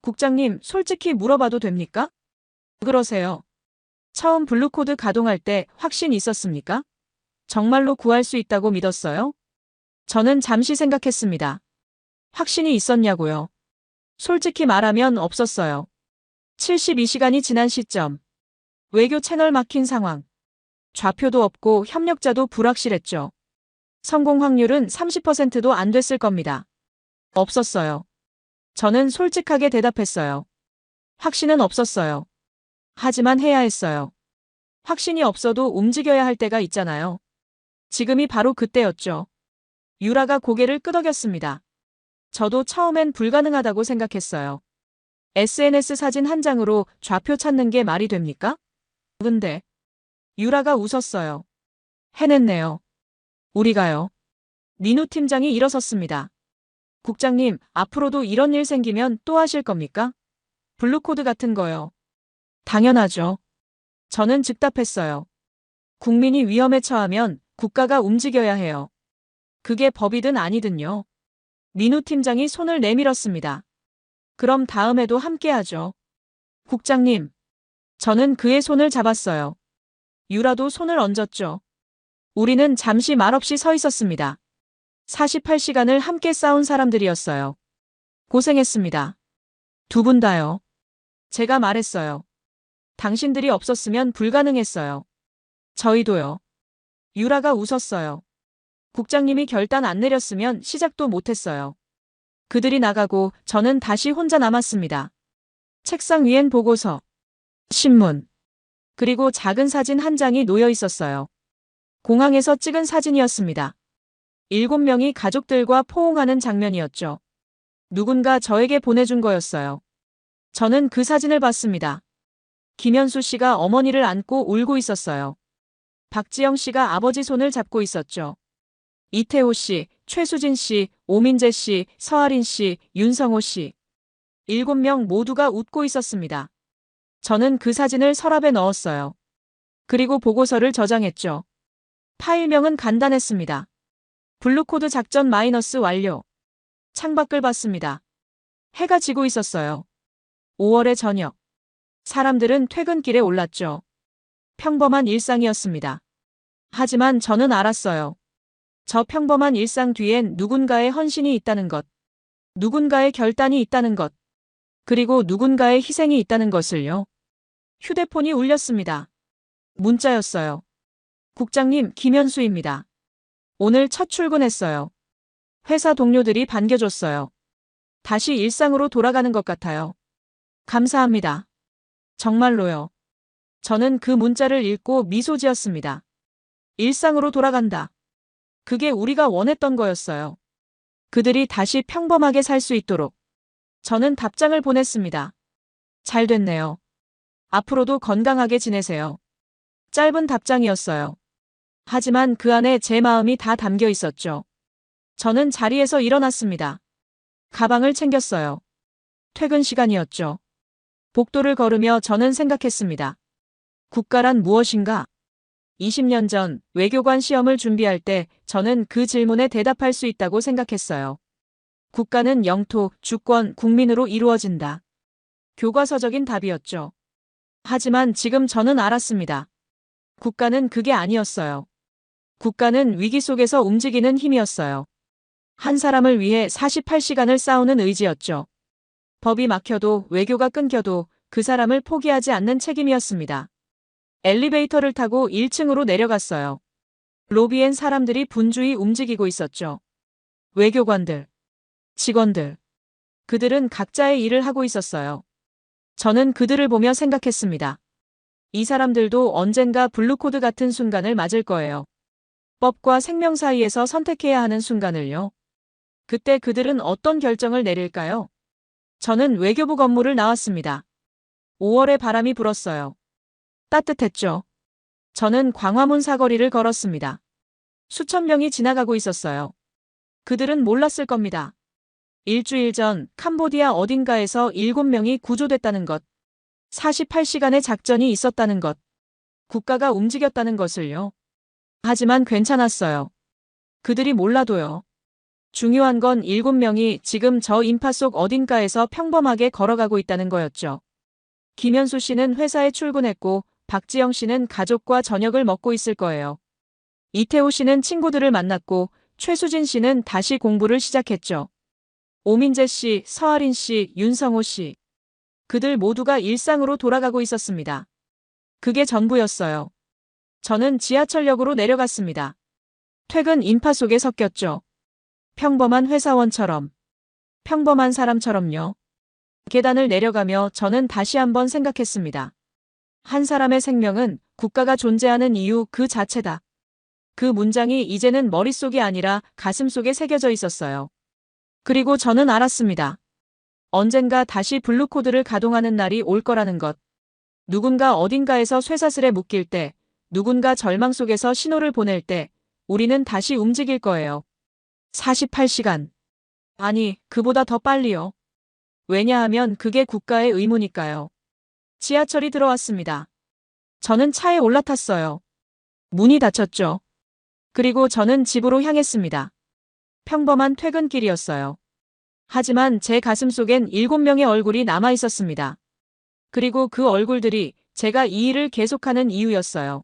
국장님, 솔직히 물어봐도 됩니까? 그러세요. 처음 블루코드 가동할 때 확신 있었습니까? 정말로 구할 수 있다고 믿었어요? 저는 잠시 생각했습니다. 확신이 있었냐고요? 솔직히 말하면 없었어요. 72시간이 지난 시점. 외교 채널 막힌 상황. 좌표도 없고 협력자도 불확실했죠. 성공 확률은 30%도 안 됐을 겁니다. 없었어요. 저는 솔직하게 대답했어요. 확신은 없었어요. 하지만 해야 했어요. 확신이 없어도 움직여야 할 때가 있잖아요. 지금이 바로 그때였죠. 유라가 고개를 끄덕였습니다. 저도 처음엔 불가능하다고 생각했어요. SNS 사진 한 장으로 좌표 찾는 게 말이 됩니까? 근데 유라가 웃었어요. 해냈네요. 우리가요. 민우 팀장이 일어섰습니다. 국장님, 앞으로도 이런 일 생기면 또 하실 겁니까? 블루코드 같은 거요. 당연하죠. 저는 즉답했어요. 국민이 위험에 처하면 국가가 움직여야 해요. 그게 법이든 아니든요. 민우 팀장이 손을 내밀었습니다. 그럼 다음에도 함께하죠. 국장님. 저는 그의 손을 잡았어요. 유라도 손을 얹었죠. 우리는 잠시 말없이 서 있었습니다. 48시간을 함께 싸운 사람들이었어요. 고생했습니다. 두 분 다요. 제가 말했어요. 당신들이 없었으면 불가능했어요. 저희도요. 유라가 웃었어요. 국장님이 결단 안 내렸으면 시작도 못했어요. 그들이 나가고 저는 다시 혼자 남았습니다. 책상 위엔 보고서, 신문, 그리고 작은 사진 한 장이 놓여 있었어요. 공항에서 찍은 사진이었습니다. 7명이 가족들과 포옹하는 장면이었죠. 누군가 저에게 보내준 거였어요. 저는 그 사진을 봤습니다. 김현수 씨가 어머니를 안고 울고 있었어요. 박지영 씨가 아버지 손을 잡고 있었죠. 이태호 씨, 최수진 씨, 오민재 씨, 서아린 씨, 윤성호 씨. 7명 모두가 웃고 있었습니다. 저는 그 사진을 서랍에 넣었어요. 그리고 보고서를 저장했죠. 파일명은 간단했습니다. 블루코드 작전 마이너스 완료. 창밖을 봤습니다. 해가 지고 있었어요. 5월의 저녁. 사람들은 퇴근길에 올랐죠. 평범한 일상이었습니다. 하지만 저는 알았어요. 저 평범한 일상 뒤엔 누군가의 헌신이 있다는 것, 누군가의 결단이 있다는 것, 그리고 누군가의 희생이 있다는 것을요. 휴대폰이 울렸습니다. 문자였어요. 국장님, 김현수입니다. 오늘 첫 출근했어요. 회사 동료들이 반겨줬어요. 다시 일상으로 돌아가는 것 같아요. 감사합니다. 정말로요. 저는 그 문자를 읽고 미소 지었습니다. 일상으로 돌아간다. 그게 우리가 원했던 거였어요. 그들이 다시 평범하게 살 수 있도록. 저는 답장을 보냈습니다. 잘 됐네요. 앞으로도 건강하게 지내세요. 짧은 답장이었어요. 하지만 그 안에 제 마음이 다 담겨 있었죠. 저는 자리에서 일어났습니다. 가방을 챙겼어요. 퇴근 시간이었죠. 복도를 걸으며 저는 생각했습니다. 국가란 무엇인가? 20년 전 외교관 시험을 준비할 때 저는 그 질문에 대답할 수 있다고 생각했어요. 국가는 영토, 주권, 국민으로 이루어진다. 교과서적인 답이었죠. 하지만 지금 저는 알았습니다. 국가는 그게 아니었어요. 국가는 위기 속에서 움직이는 힘이었어요. 한 사람을 위해 48시간을 싸우는 의지였죠. 법이 막혀도 외교가 끊겨도 그 사람을 포기하지 않는 책임이었습니다. 엘리베이터를 타고 1층으로 내려갔어요. 로비엔 사람들이 분주히 움직이고 있었죠. 외교관들, 직원들. 그들은 각자의 일을 하고 있었어요. 저는 그들을 보며 생각했습니다. 이 사람들도 언젠가 블루코드 같은 순간을 맞을 거예요. 법과 생명 사이에서 선택해야 하는 순간을요. 그때 그들은 어떤 결정을 내릴까요? 저는 외교부 건물을 나왔습니다. 5월의 바람이 불었어요. 따뜻했죠. 저는 광화문 사거리를 걸었습니다. 수천 명이 지나가고 있었어요. 그들은 몰랐을 겁니다. 일주일 전 캄보디아 어딘가에서 7명이 구조됐다는 것. 48시간의 작전이 있었다는 것. 국가가 움직였다는 것을요. 하지만 괜찮았어요. 그들이 몰라도요. 중요한 건 7명이 지금 저 인파 속 어딘가에서 평범하게 걸어가고 있다는 거였죠. 김현수 씨는 회사에 출근했고 박지영 씨는 가족과 저녁을 먹고 있을 거예요. 이태호 씨는 친구들을 만났고 최수진 씨는 다시 공부를 시작했죠. 오민재 씨, 서아린 씨, 윤성호 씨. 그들 모두가 일상으로 돌아가고 있었습니다. 그게 전부였어요. 저는 지하철역으로 내려갔습니다. 퇴근 인파 속에 섞였죠. 평범한 회사원처럼. 평범한 사람처럼요. 계단을 내려가며 저는 다시 한번 생각했습니다. 한 사람의 생명은 국가가 존재하는 이유 그 자체다. 그 문장이 이제는 머릿속이 아니라 가슴속에 새겨져 있었어요. 그리고 저는 알았습니다. 언젠가 다시 블루코드를 가동하는 날이 올 거라는 것. 누군가 어딘가에서 쇠사슬에 묶일 때, 누군가 절망 속에서 신호를 보낼 때, 우리는 다시 움직일 거예요. 48시간. 아니, 그보다 더 빨리요. 왜냐하면 그게 국가의 의무니까요. 지하철이 들어왔습니다. 저는 차에 올라탔어요. 문이 닫혔죠. 그리고 저는 집으로 향했습니다. 평범한 퇴근길이었어요. 하지만 제 가슴 속엔 7명의 얼굴이 남아 있었습니다. 그리고 그 얼굴들이 제가 이 일을 계속하는 이유였어요.